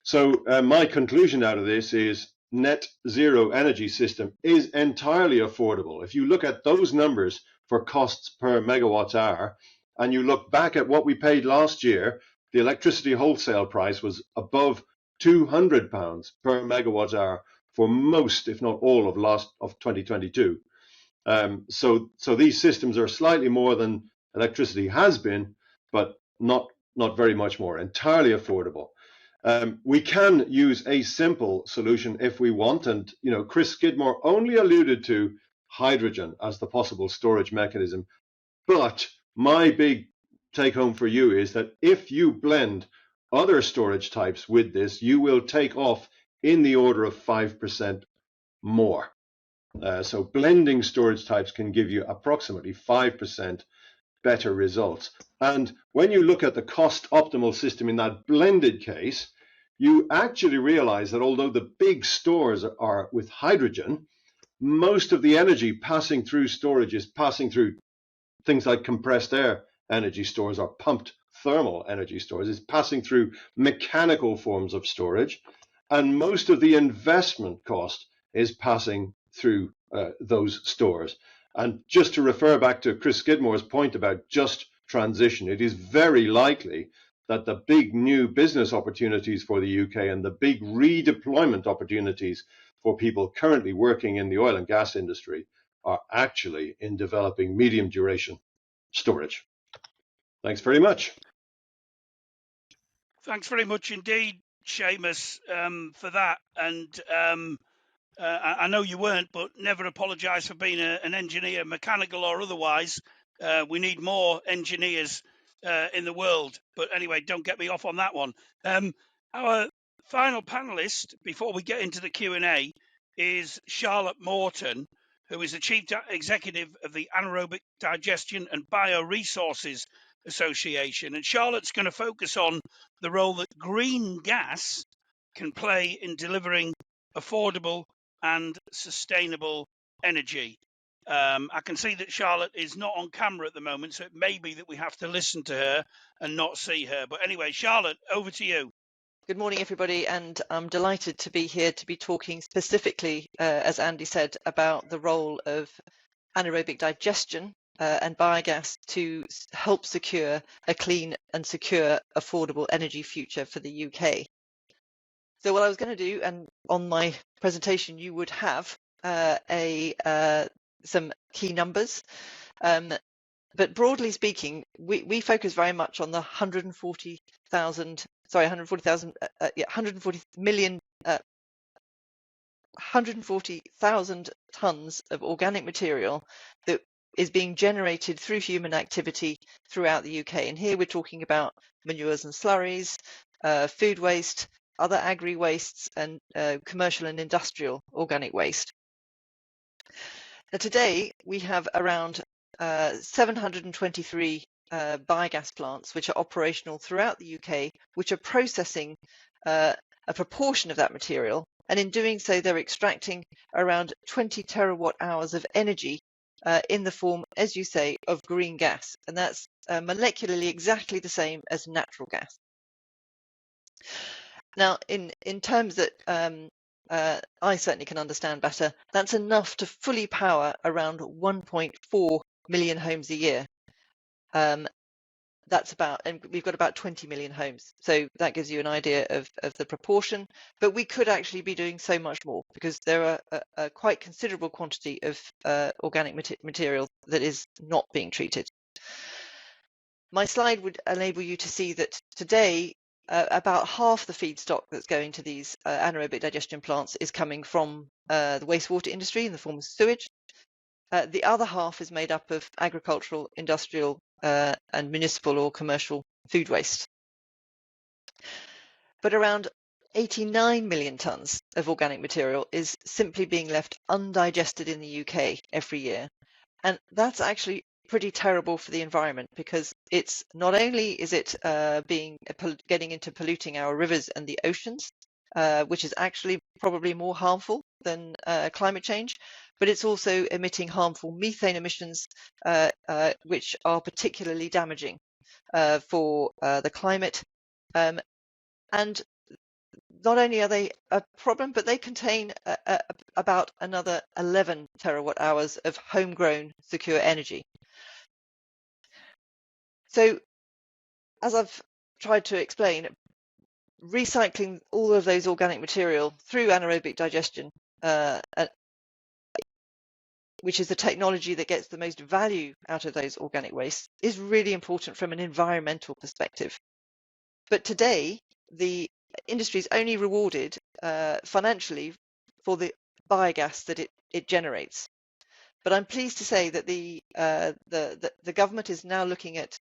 Speaker 5: So my conclusion out of this is net zero energy system is entirely affordable. If you look at those numbers for costs per megawatt hour, and you look back at what we paid last year, the electricity wholesale price was above £200 per megawatt hour for most, if not all, of 2022. So these systems are slightly more than electricity has been, but not very much more. Entirely affordable. We can use a simple solution if we want, and Chris Skidmore only alluded to hydrogen as the possible storage mechanism. But my big take home for you is that if you blend other storage types with this, you will take off in the order of 5% more. So blending storage types can give you approximately 5% better results. And when you look at the cost optimal system in that blended case, you actually realize that although the big stores are with hydrogen, most of the energy passing through storage is passing through things like compressed air energy stores or pumped thermal energy stores. It's passing through mechanical forms of storage. And most of the investment cost is passing through those stores. And just to refer back to Chris Skidmore's point about just transition, it is very likely that the big new business opportunities for the UK and the big redeployment opportunities for people currently working in the oil and gas industry are actually in developing medium duration storage. Thanks very much.
Speaker 1: Thanks very much indeed, Seamus, for that. And I know you weren't, but never apologise for being an engineer, mechanical or otherwise. We need more engineers in the world. But anyway, don't get me off on that one. Our final panelist, before we get into the Q&A, is Charlotte Morton, who is the Chief Executive of the Anaerobic Digestion and Bioresources Association. And Charlotte's going to focus on the role that green gas can play in delivering affordable and sustainable energy. I can see that Charlotte is not on camera at the moment, so it may be that we have to listen to her and not see her. But anyway, Charlotte, over to you.
Speaker 6: Good morning, everybody, and I'm delighted to be here to be talking specifically, as Andy said, about the role of anaerobic digestion and biogas to help secure a clean and secure, affordable energy future for the UK. So what I was going to do, and on my presentation you would have some key numbers, but broadly speaking, we focus very much on the 140 million, 140,000 tons of organic material that is being generated through human activity throughout the UK. And here we're talking about manures and slurries, food waste, other agri wastes, and commercial and industrial organic waste. Now, today we have around 723 biogas plants which are operational throughout the UK, which are processing a proportion of that material, and in doing so they're extracting around 20 terawatt hours of energy in the form, as you say, of green gas, and that's molecularly exactly the same as natural gas. Now, in terms that I certainly can understand better, that's enough to fully power around 1.4 million homes a year. That's about, and we've got about 20 million homes. So that gives you an idea of the proportion, but we could actually be doing so much more because there are a quite considerable quantity of organic material that is not being treated. My slide would enable you to see that today, about half the feedstock that's going to these anaerobic digestion plants is coming from the wastewater industry in the form of sewage. The other half is made up of agricultural, industrial, and municipal or commercial food waste. But around 89 million tonnes of organic material is simply being left undigested in the UK every year. And that's actually pretty terrible for the environment, because it's not only is it getting into polluting our rivers and the oceans, which is actually probably more harmful than climate change, but it's also emitting harmful methane emissions, which are particularly damaging for the climate. And not only are they a problem, but they contain about another 11 terawatt hours of homegrown secure energy. So, as I've tried to explain, recycling all of those organic material through anaerobic digestion, which is the technology that gets the most value out of those organic wastes, is really important from an environmental perspective. But today, the industry is only rewarded financially for the biogas that it generates. But I'm pleased to say that the government is now looking at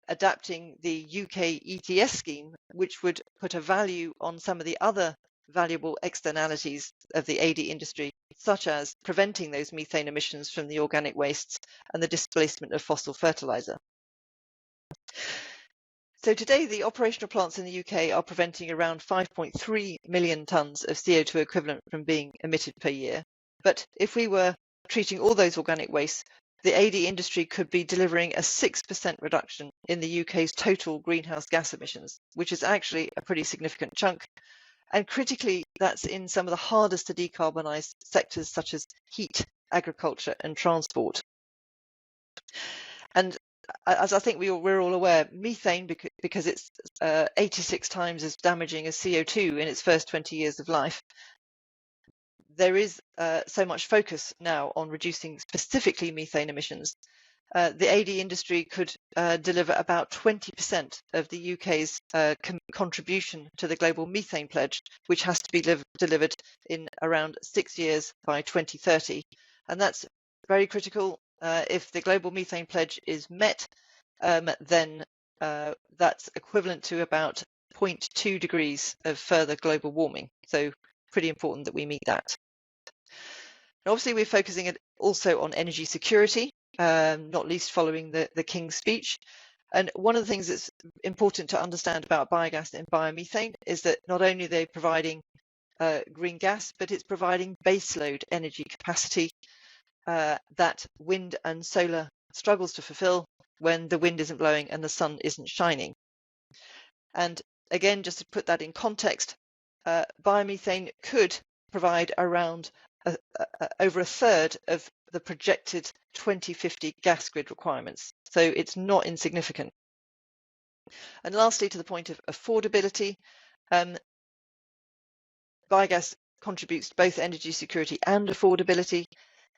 Speaker 6: adapting the UK ETS scheme, which would put a value on some of the other valuable externalities of the AD industry, such as preventing those methane emissions from the organic wastes and the displacement of fossil fertilizer. So today, the operational plants in the UK are preventing around 5.3 million tonnes of CO2 equivalent from being emitted per year. But if we were treating all those organic wastes, the AD industry could be delivering a 6% reduction in the UK's total greenhouse gas emissions, which is actually a pretty significant chunk. And critically, that's in some of the hardest to decarbonise sectors such as heat, agriculture and transport. And as I think we're all aware, methane, because it's 86 times as damaging as CO2 in its first 20 years of life, there is so much focus now on reducing specifically methane emissions. The AD industry could deliver about 20% of the UK's contribution to the global methane pledge, which has to be delivered in around 6 years by 2030. And that's very critical. If the global methane pledge is met, then that's equivalent to about 0.2 degrees of further global warming. So pretty important that we meet that. And obviously, we're focusing also on energy security, not least following the King's speech. And one of the things that's important to understand about biogas and biomethane is that not only are they providing green gas, but it's providing baseload energy capacity that wind and solar struggles to fulfill when the wind isn't blowing and the sun isn't shining. And again, just to put that in context, biomethane could provide around over a third of the projected 2050 gas grid requirements. So it's not insignificant. And lastly, to the point of affordability, biogas contributes to both energy security and affordability.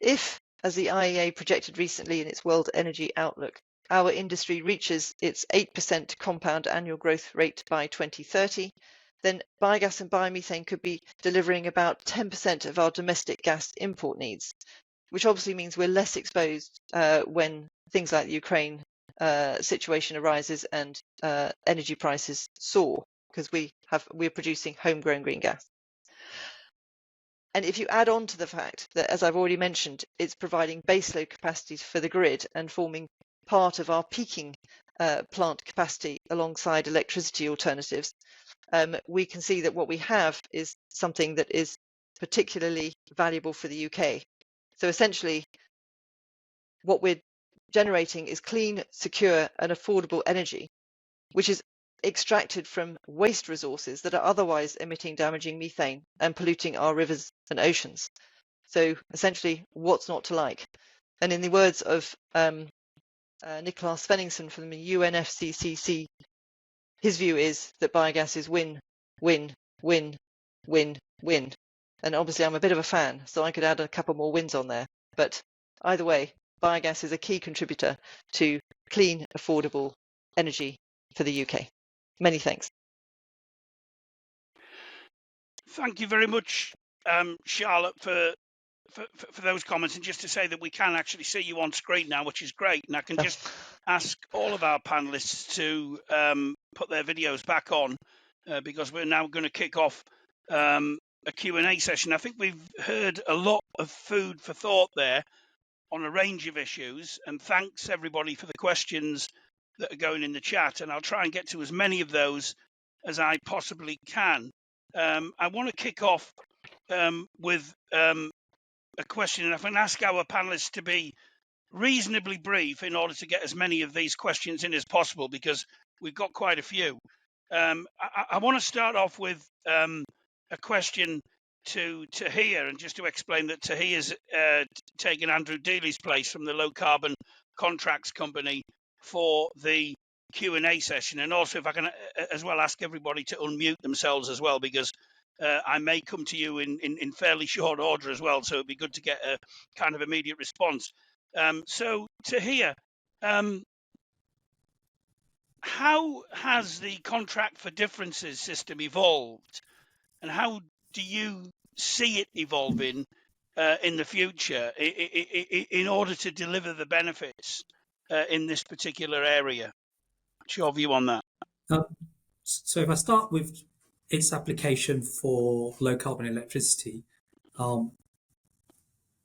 Speaker 6: If, as the IEA projected recently in its World Energy Outlook, our industry reaches its 8% compound annual growth rate by 2030, then biogas and biomethane could be delivering about 10% of our domestic gas import needs, which obviously means we're less exposed when things like the Ukraine situation arises and energy prices soar, because we're producing homegrown green gas. And if you add on to the fact that, as I've already mentioned, it's providing baseload capacity for the grid and forming part of our peaking plant capacity alongside electricity alternatives, we can see that what we have is something that is particularly valuable for the UK. So essentially, what we're generating is clean, secure and affordable energy, which is extracted from waste resources that are otherwise emitting damaging methane and polluting our rivers and oceans. So essentially, what's not to like? And in the words of Nicholas Svenningsson from the UNFCCC, his view is that biogas is win, win, win, win, win. And obviously I'm a bit of a fan, so I could add a couple more wins on there. But either way, biogas is a key contributor to clean, affordable energy for the UK. Many thanks.
Speaker 1: Thank you very much, Charlotte, for those comments. And just to say that we can actually see you on screen now, which is great. And I can just ask all of our panelists to put their videos back on because we're now going to kick off a Q&A session. I think we've heard a lot of food for thought there. on a range of issues, and thanks everybody for the questions that are going in the chat, and I'll try and get to as many of those as I possibly can. I want to kick off with a question, and if I can ask our panelists to be reasonably brief in order to get as many of these questions in as possible, because we've got quite a few. I want to start off with a question to Tahir, and just to explain that Tahir's taken Andrew Deeley's place from the Low Carbon Contracts Company for the Q&A session, and also if I can as well ask everybody to unmute themselves as well, because I may come to you in fairly short order as well, so it'd be good to get a kind of immediate response. So Tahir, how has the contract for differences system evolved, and how do you see it evolving in the future in order to deliver the benefits in this particular area? What's your view on that?
Speaker 7: So if I start with its application for low carbon electricity,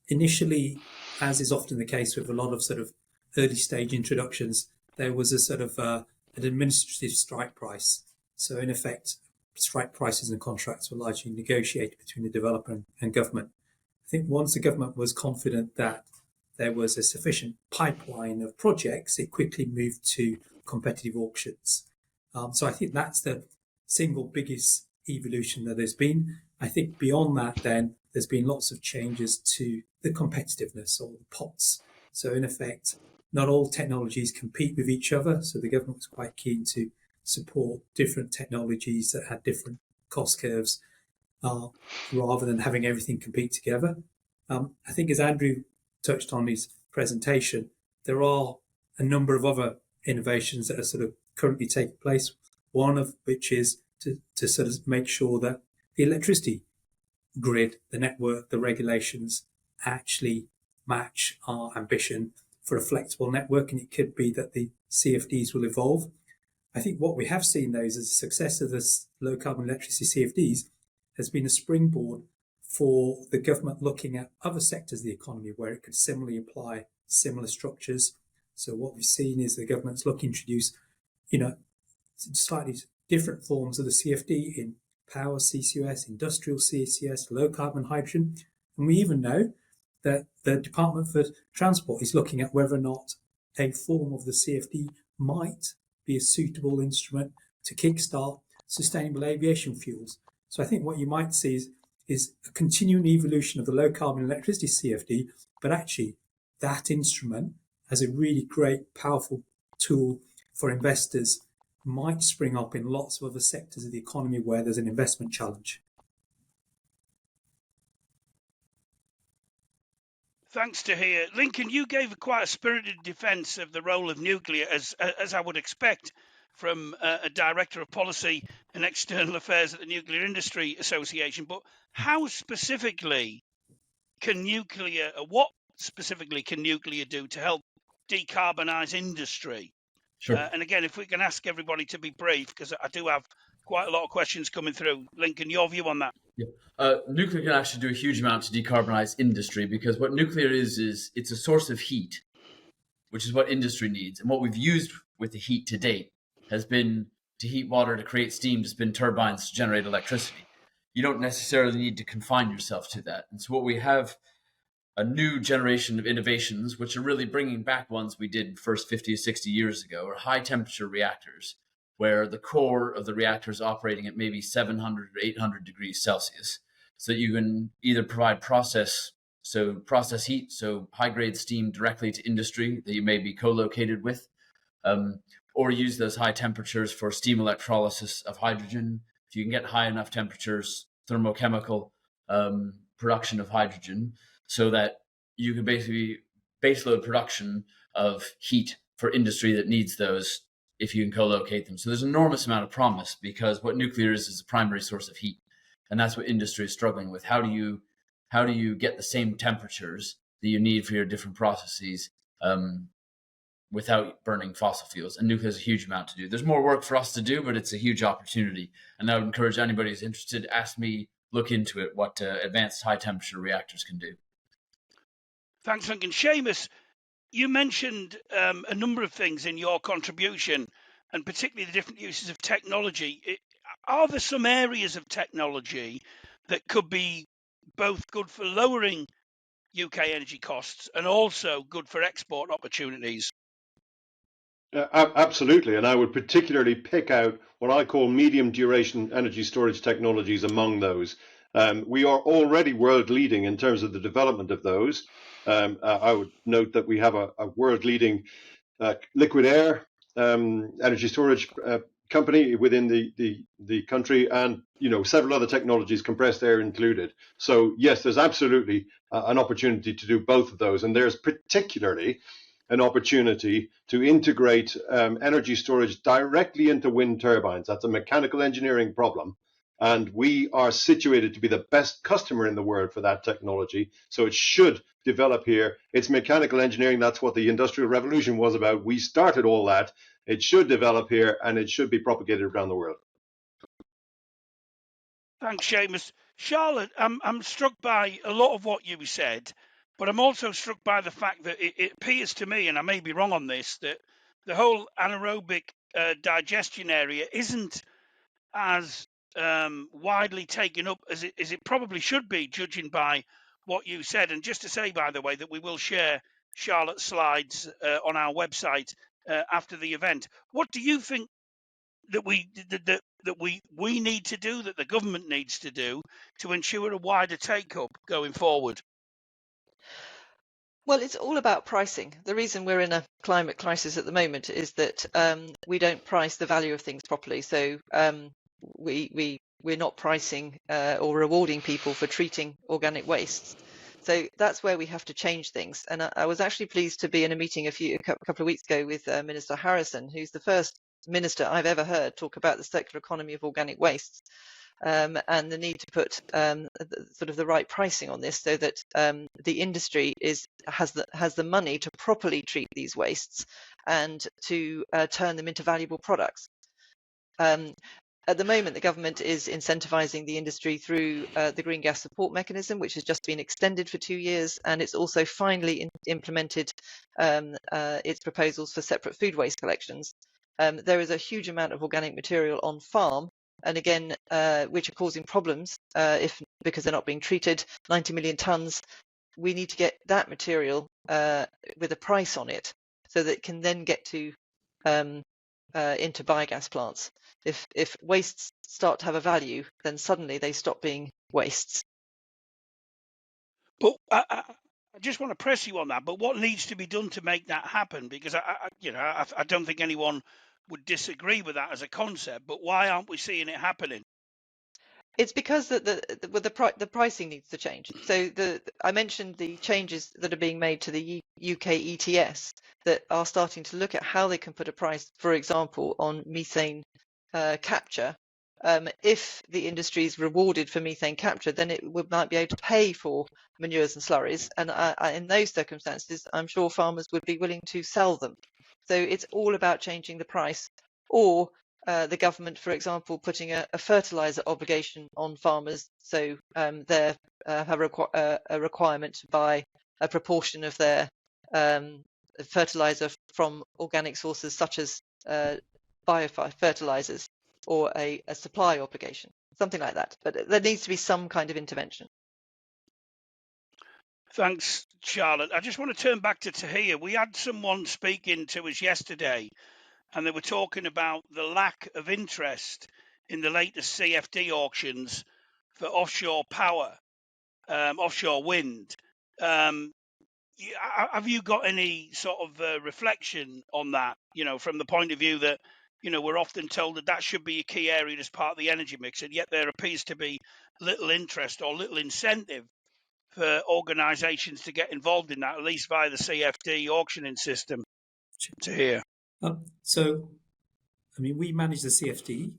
Speaker 7: initially, as is often the case with a lot of sort of early stage introductions, there was a sort of an administrative strike price. So in effect, strike prices and contracts were largely negotiated between the developer and government. I think once the government was confident that there was a sufficient pipeline of projects, it quickly moved to competitive auctions. So I think that's the single biggest evolution that there's been. I think beyond that, then, there's been lots of changes to the competitiveness or the pots. So in effect, not all technologies compete with each other. So the government was quite keen to support different technologies that had different cost curves, rather than having everything compete together. I think, as Andrew touched on his presentation, there are a number of other innovations that are sort of currently taking place, one of which is to sort of make sure that the electricity grid, the network, the regulations actually match our ambition for a flexible network, and it could be that the CFDs will evolve. I think what we have seen, though, is the success of the low carbon electricity CFDs has been a springboard for the government looking at other sectors of the economy where it could similarly apply similar structures. So what we've seen is the government's looking to introduce, slightly different forms of the CFD in power CCUS, industrial CCS, low carbon hydrogen. And we even know that the Department for Transport is looking at whether or not a form of the CFD might be a suitable instrument to kickstart sustainable aviation fuels. So I think what you might see is a continuing evolution of the low carbon electricity CFD, but actually that instrument as a really great, powerful tool for investors might spring up in lots of other sectors of the economy where there's an investment challenge.
Speaker 1: Thanks, Tahir. Lincoln, you gave quite a spirited defence of the role of nuclear, as I would expect from a Director of Policy and External Affairs at the Nuclear Industry Association. But how specifically can nuclear, or what specifically can nuclear do to help decarbonise industry?
Speaker 4: Sure.
Speaker 1: And again, if we can ask everybody to be brief, because I do have quite a lot of questions coming through. Lincoln, your view on that?
Speaker 4: Yeah. Nuclear can actually do a huge amount to decarbonize industry, because what nuclear is it's a source of heat, which is what industry needs. And what we've used with the heat to date has been to heat water, to create steam, to spin turbines, to generate electricity. You don't necessarily need to confine yourself to that. And so what we have, a new generation of innovations, which are really bringing back ones we did first 50 or 60 years ago, are high temperature reactors, where the core of the reactor is operating at maybe 700 or 800 degrees Celsius. So you can either provide process heat, so high-grade steam directly to industry that you may be co-located with, or use those high temperatures for steam electrolysis of hydrogen. If you can get high enough temperatures, thermochemical production of hydrogen, so that you can basically baseload production of heat for industry that needs those if you can co-locate them. So there's an enormous amount of promise, because what nuclear is a primary source of heat. And that's what industry is struggling with. How do you get the same temperatures that you need for your different processes without burning fossil fuels? And nuclear has a huge amount to do. There's more work for us to do, but it's a huge opportunity. And I would encourage anybody who's interested, ask me, look into it, what advanced high temperature reactors can do.
Speaker 1: Thanks, Duncan. Seamus, you mentioned a number of things in your contribution, and particularly the different uses of technology. Are there some areas of technology that could be both good for lowering UK energy costs and also good for export opportunities?
Speaker 5: Absolutely, and I would particularly pick out what I call medium duration energy storage technologies among those. We are already world leading in terms of the development of those. I would note that we have a world leading liquid air energy storage company within the country, and several other technologies, compressed air included. So yes, there's absolutely an opportunity to do both of those, and there's particularly an opportunity to integrate energy storage directly into wind turbines. That's a mechanical engineering problem, and we are situated to be the best customer in the world for that technology. So it should develop here. It's mechanical engineering. That's what the Industrial Revolution was about. We started all that. It should develop here, and it should be propagated around the world.
Speaker 1: Thanks, Seamus. Charlotte, I'm struck by a lot of what you said, but I'm also struck by the fact that it appears to me, and I may be wrong on this, that the whole anaerobic digestion area isn't as widely taken up as it probably should be, judging by what you said. And just to say, by the way, that we will share Charlotte's slides on our website after the event. What do you think that we need to do, that the government needs to do, to ensure a wider take-up going forward?
Speaker 6: Well, it's all about pricing. The reason we're in a climate crisis at the moment is that we don't price the value of things properly. So we're not pricing or rewarding people for treating organic wastes. So that's where we have to change things. And I was actually pleased to be in a meeting a couple of weeks ago with Minister Harrison, who's the first minister I've ever heard talk about the circular economy of organic wastes. And the need to put sort of the right pricing on this, so that the industry has the money to properly treat these wastes and to turn them into valuable products. At the moment, the government is incentivising the industry through the Green Gas Support Mechanism, which has just been extended for 2 years, and it's also finally implemented its proposals for separate food waste collections. There is a huge amount of organic material on farm, and again, which are causing problems because they're not being treated. 90 million tonnes. We need to get that material with a price on it, so that it can then get to into biogas plants. If wastes start to have a value, then suddenly they stop being wastes.
Speaker 1: But I just want to press you on that. But what needs to be done to make that happen? Because I don't think anyone would disagree with that as a concept. But why aren't we seeing it happening?
Speaker 6: It's because the pricing needs to change. So I mentioned the changes that are being made to the UK ETS that are starting to look at how they can put a price, for example, on methane capture. If the industry is rewarded for methane capture, then it might be able to pay for manures and slurries. And in those circumstances, I'm sure farmers would be willing to sell them. So it's all about changing the price, or the government, for example, putting a fertilizer obligation on farmers, so they have a requirement to buy a proportion of their fertilizer from organic sources, such as biofertilizers, or a supply obligation, something like that. But there needs to be some kind of intervention.
Speaker 1: Thanks, Charlotte. I just want to turn back to Tahir. We had someone speaking to us yesterday, and they were talking about the lack of interest in the latest CFD auctions for offshore power, offshore wind. Have you got any sort of reflection on that, from the point of view that, we're often told that should be a key area as part of the energy mix, and yet there appears to be little interest or little incentive for organisations to get involved in that, at least via the CFD auctioning system? Tahir.
Speaker 7: So, I mean, we manage the CFD,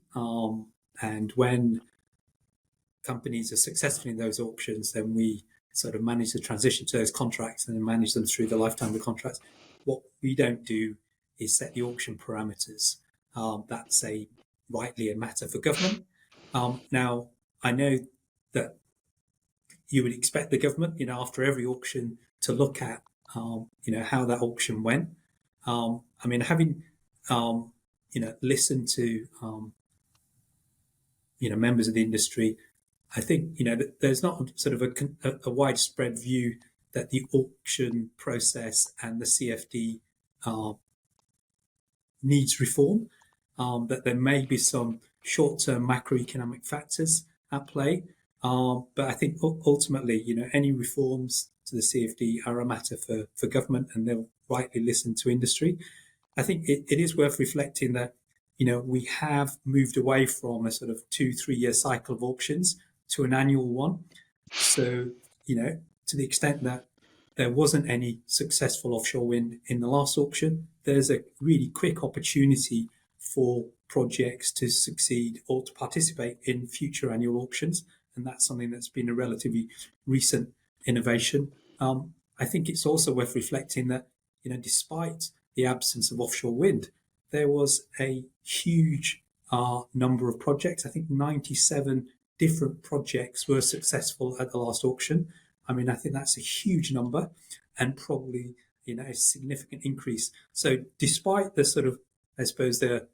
Speaker 7: and when companies are successful in those auctions, then we sort of manage the transition to those contracts and manage them through the lifetime of the contracts. What we don't do is set the auction parameters. That's rightly a matter for government. Now, I know that you would expect the government, after every auction, to look at, how that auction went. I mean, having, listened to, members of the industry, I think, there's not sort of a widespread view that the auction process and the CFD needs reform, that there may be some short-term macroeconomic factors at play. But I think ultimately, any reforms to the CFD are a matter for government, and they'll rightly listen to industry. I think it is worth reflecting that, we have moved away from a sort of 2-3 year cycle of auctions to an annual one. So, to the extent that there wasn't any successful offshore wind in the last auction, there's a really quick opportunity for projects to succeed or to participate in future annual auctions. And that's something that's been a relatively recent innovation. I think it's also worth reflecting that, despite the absence of offshore wind, there was a huge number of projects. I think 97 different projects were successful at the last auction. I mean, I think that's a huge number and probably, a significant increase. So despite the sort of, I suppose, the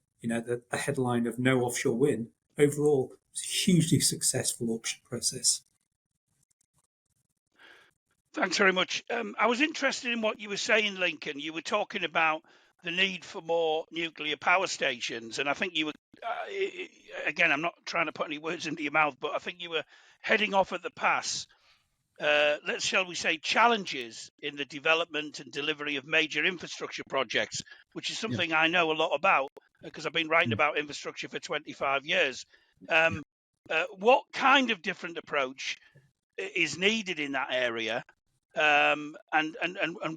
Speaker 7: headline of no offshore wind, overall, it's a hugely successful auction process.
Speaker 1: Thanks very much. I was interested in what you were saying, Lincoln. You were talking about the need for more nuclear power stations. And I think you were, again, I'm not trying to put any words into your mouth, but I think you were heading off at the pass. Shall we say, challenges in the development and delivery of major infrastructure projects, which is something I know a lot about because I've been writing about infrastructure for 25 years. What kind of different approach is needed in that area? And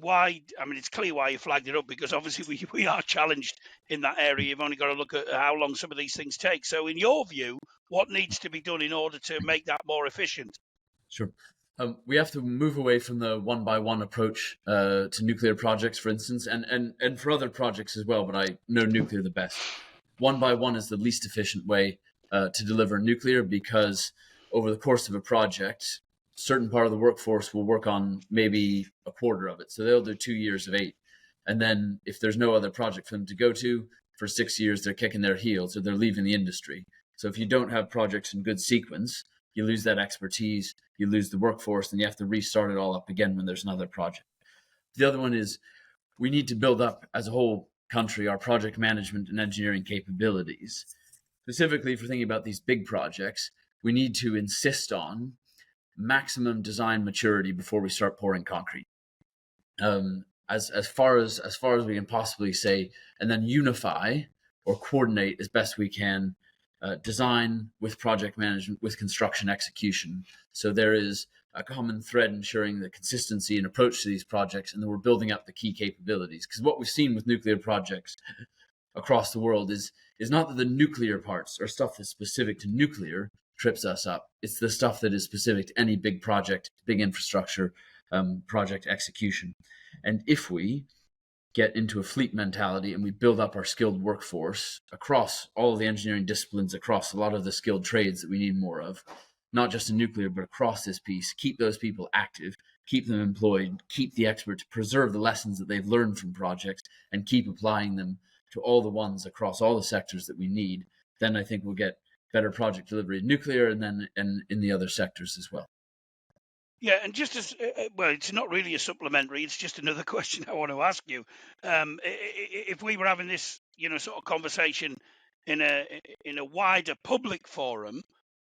Speaker 1: why? I mean, it's clear why you flagged it up, because obviously we are challenged in that area. You've only got to look at how long some of these things take. So in your view, what needs to be done in order to make that more efficient?
Speaker 4: Sure. We have to move away from the one-by-one approach to nuclear projects, for instance, and for other projects as well, but I know nuclear the best. One-by-one is the least efficient way to deliver nuclear, because over the course of a project, certain part of the workforce will work on maybe a quarter of it. So they'll do 2 years of 8. And then if there's no other project for them to go to, for 6 years, they're kicking their heels, or they're leaving the industry. So if you don't have projects in good sequence, you lose that expertise, you lose the workforce, and you have to restart it all up again when there's another project. The other one is we need to build up as a whole country our project management and engineering capabilities. Specifically for thinking about these big projects, we need to insist on maximum design maturity before we start pouring concrete. As far as we can possibly say, and then unify or coordinate as best we can design with project management, with construction execution. So there is a common thread ensuring the consistency and approach to these projects, and then we're building up the key capabilities. Because what we've seen with nuclear projects across the world is not that the nuclear parts or stuff that's specific to nuclear trips us up. It's the stuff that is specific to any big project, big infrastructure, project execution. And if we get into a fleet mentality and we build up our skilled workforce across all of the engineering disciplines, across a lot of the skilled trades that we need more of, not just in nuclear, but across this piece, keep those people active, keep them employed, keep the experts, preserve the lessons that they've learned from projects, and keep applying them to all the ones across all the sectors that we need, then I think we'll get better project delivery in nuclear and then in the other sectors as well.
Speaker 1: Yeah, and just as well, it's not really a supplementary. It's just another question I want to ask you. If we were having this, sort of conversation in a wider public forum,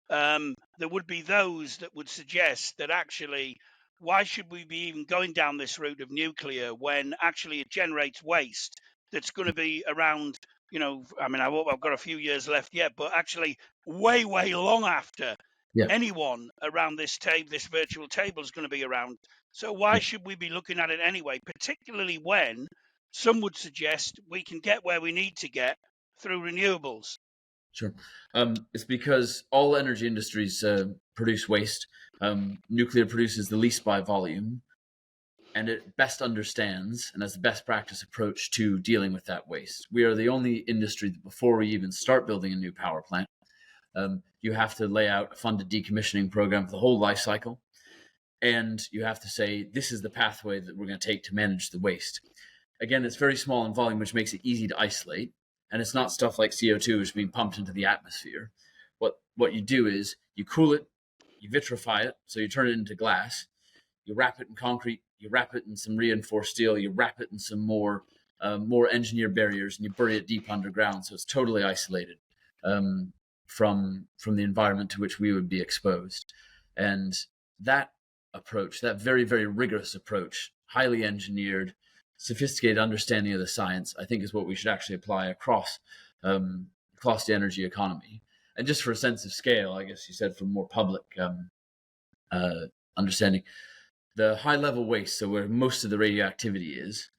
Speaker 1: there would be those that would suggest that actually, why should we be even going down this route of nuclear when actually it generates waste that's going to be around? I've got a few years left yet, but actually way long after. Yeah. Anyone around this virtual table is going to be around. So why should we be looking at it anyway, particularly when some would suggest we can get where we need to get through renewables?
Speaker 4: Sure. It's because all energy industries produce waste. Nuclear produces the least by volume, and it best understands and has the best practice approach to dealing with that waste. We are the only industry that before we even start building a new power plant, you have to lay out a funded decommissioning program for the whole life cycle. and you have to say, this is the pathway that we're going to take to manage the waste. Again, it's very small in volume, which makes it easy to isolate. And it's not stuff like CO2 which is being pumped into the atmosphere. What you do is you cool it, you vitrify it, so you turn it into glass, you wrap it in concrete, you wrap it in some reinforced steel, you wrap it in some more engineered barriers, and you bury it deep underground, so it's totally isolated from the environment to which we would be exposed. And that approach, that very, very rigorous approach, highly engineered, sophisticated understanding of the science, I think is what we should actually apply across the energy economy. And just for a sense of scale, I guess you said from more public understanding, the high level waste, so where most of the radioactivity is,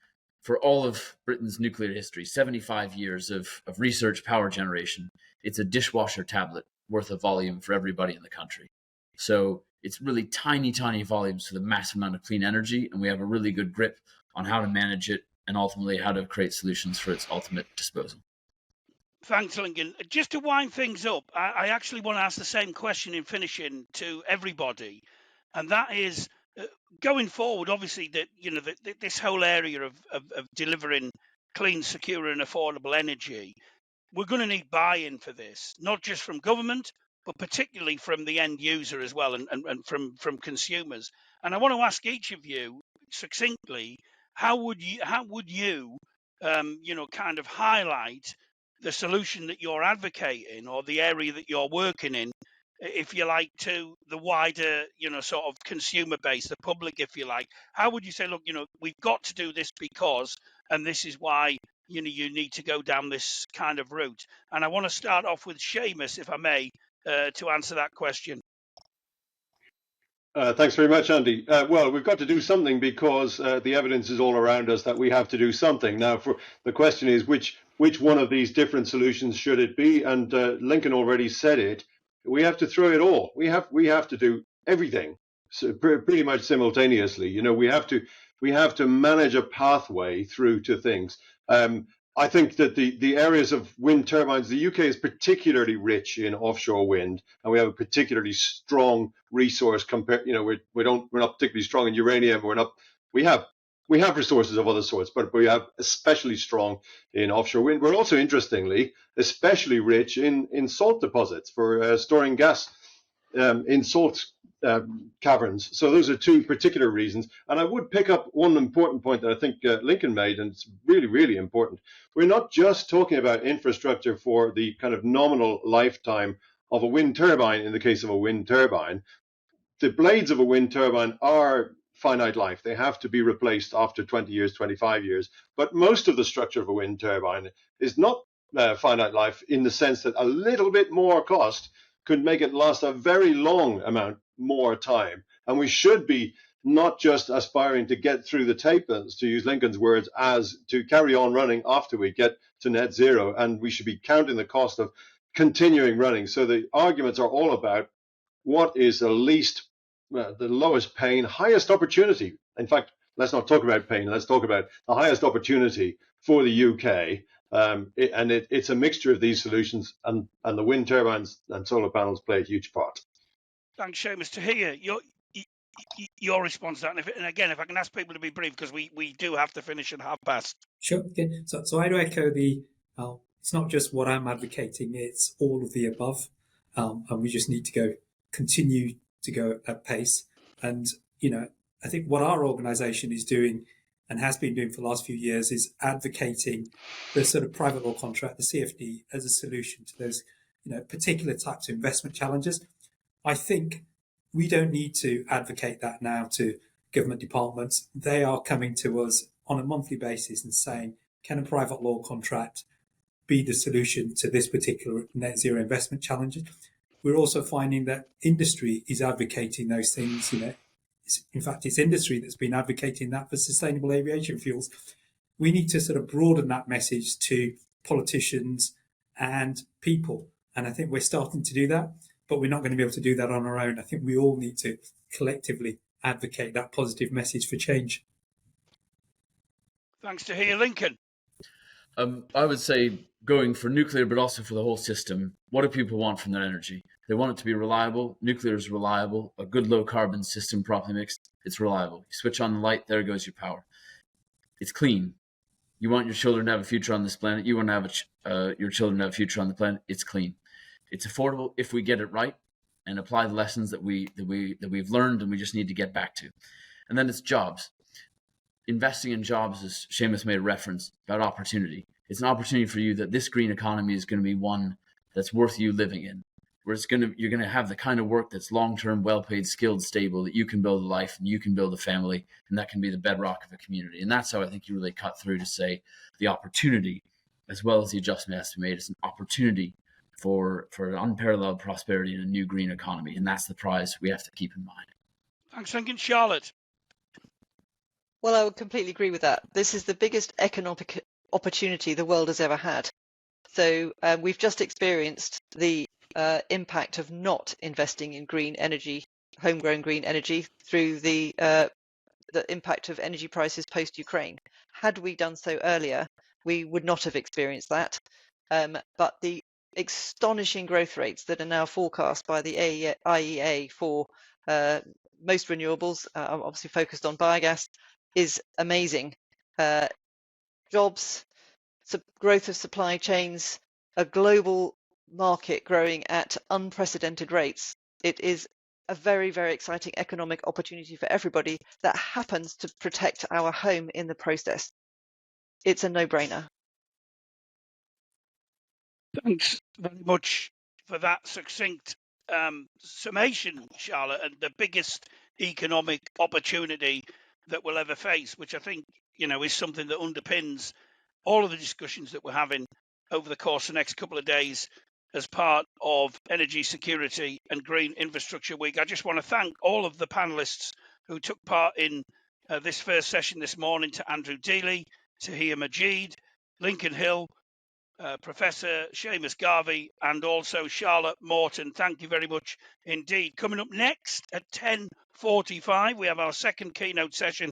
Speaker 4: for all of Britain's nuclear history, 75 years of research power generation, it's a dishwasher tablet worth of volume for everybody in the country. So it's really tiny, tiny volumes for the massive amount of clean energy, and we have a really good grip on how to manage it and ultimately how to create solutions for its ultimate disposal.
Speaker 1: Thanks, Lincoln. Just to wind things up, I actually want to ask the same question in finishing to everybody, and that is going forward. Obviously, that this whole area of delivering clean, secure, and affordable energy, we're going to need buy-in for this, not just from government, but particularly from the end user as well, and from consumers. And I want to ask each of you succinctly, how would you kind of highlight the solution that you're advocating or the area that you're working in, if you like, to the wider, sort of consumer base, the public, if you like? How would you say, look, we've got to do this because, and this is why, you need to go down this kind of route? And I want to start off with Seamus, if I may, to answer that question.
Speaker 5: Thanks very much, Andy. Well, we've got to do something because the evidence is all around us that we have to do something. Now, for the question is, which one of these different solutions should it be? And Lincoln already said it. We have to throw it all. We have to do everything, so pretty much simultaneously. We have to manage a pathway through to things. I think that the areas of wind turbines, the UK is particularly rich in offshore wind, and we have a particularly strong resource compared. We're not particularly strong in uranium. We have resources of other sorts, but we have especially strong in offshore wind. We're also, interestingly, especially rich in salt deposits for storing gas in salt caverns. So those are two particular reasons. And I would pick up one important point that I think Lincoln made, and it's really, really important. We're not just talking about infrastructure for the kind of nominal lifetime of a wind turbine. In the case of a wind turbine, the blades of a wind turbine are finite life. They have to be replaced after 20 years, 25 years. But most of the structure of a wind turbine is not finite life, in the sense that a little bit more cost could make it last a very long amount more time. And we should be not just aspiring to get through the tape-ins, to use Lincoln's words, as to carry on running after we get to net zero. And we should be counting the cost of continuing running. So the arguments are all about what is the lowest pain, highest opportunity. In fact, let's not talk about pain. Let's talk about the highest opportunity for the UK. It's a mixture of these solutions, and the wind turbines and solar panels play a huge part.
Speaker 1: Thanks, Seamus. Tahir, your response to that, and again, if I can ask people to be brief, because we do have to finish at 1:30.
Speaker 7: Sure. Okay. So I do echo it's not just what I'm advocating, it's all of the above. And we just need to continue to go at pace. And, I think what our organization is doing and has been doing for the last few years is advocating the sort of private law contract, the CFD, as a solution to those, particular types of investment challenges. I think we don't need to advocate that now to government departments. They are coming to us on a monthly basis and saying, can a private law contract be the solution to this particular net zero investment challenge? We're also finding that industry is advocating those things. In fact, it's industry that's been advocating that for sustainable aviation fuels. We need to sort of broaden that message to politicians and people. And I think we're starting to do that, but we're not going to be able to do that on our own. I think we all need to collectively advocate that positive message for change.
Speaker 1: Thanks to hear, Lincoln.
Speaker 4: I would say, going for nuclear, but also for the whole system, what do people want from their energy? They want it to be reliable. Nuclear is reliable. A good low carbon system properly mixed, it's reliable. You switch on the light, there goes your power. It's clean. You want your children to have a future on this planet. You want to have your children to have a future on the planet. It's clean. It's affordable if we get it right and apply the lessons that we've learned, and we just need to get back to. And then it's jobs. Investing in jobs, as Seamus made a reference, about opportunity. It's an opportunity for you that this green economy is going to be one that's worth you living in, where you're going to have the kind of work that's long-term, well-paid, skilled, stable, that you can build a life and you can build a family, and that can be the bedrock of a community. And that's how I think you really cut through to say the opportunity, as well as the adjustment has to be made. It's an opportunity for unparalleled prosperity in a new green economy, and that's the prize we have to keep in mind.
Speaker 1: Thanks, Lincoln. Charlotte.
Speaker 6: Well, I would completely agree with that. This is the biggest economic opportunity the world has ever had. So we've just experienced the impact of not investing in green energy, homegrown green energy, through the impact of energy prices post-Ukraine. Had we done so earlier, we would not have experienced that. But the astonishing growth rates that are now forecast by the IEA for most renewables, obviously focused on biogas, is amazing. Jobs, growth of supply chains, a global market growing at unprecedented rates. It is a very, very exciting economic opportunity for everybody that happens to protect our home in the process. It's a no-brainer.
Speaker 1: Thanks very much for that succinct summation, Charlotte, and the biggest economic opportunity that we'll ever face, which I think, is something that underpins all of the discussions that we're having over the course of the next couple of days as part of Energy Security and Green Infrastructure Week. I just want to thank all of the panellists who took part in this first session this morning, to Andrew Deeley, Tahir Majid, Lincoln Hill, Professor Seamus Garvey, and also Charlotte Morton. Thank you very much indeed. Coming up next at 10:45, we have our second keynote session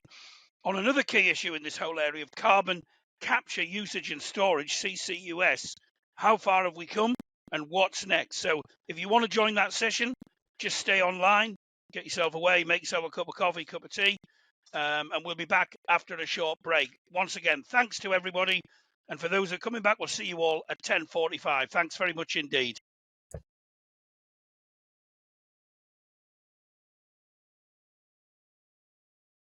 Speaker 1: on another key issue in this whole area of carbon capture, usage and storage, CCUS. How far have we come and what's next? So if you want to join that session, just stay online, get yourself away, make yourself a cup of coffee, cup of tea, and we'll be back after a short break. Once again, thanks to everybody. And for those who are coming back, we'll see you all at 10:45. Thanks very much indeed.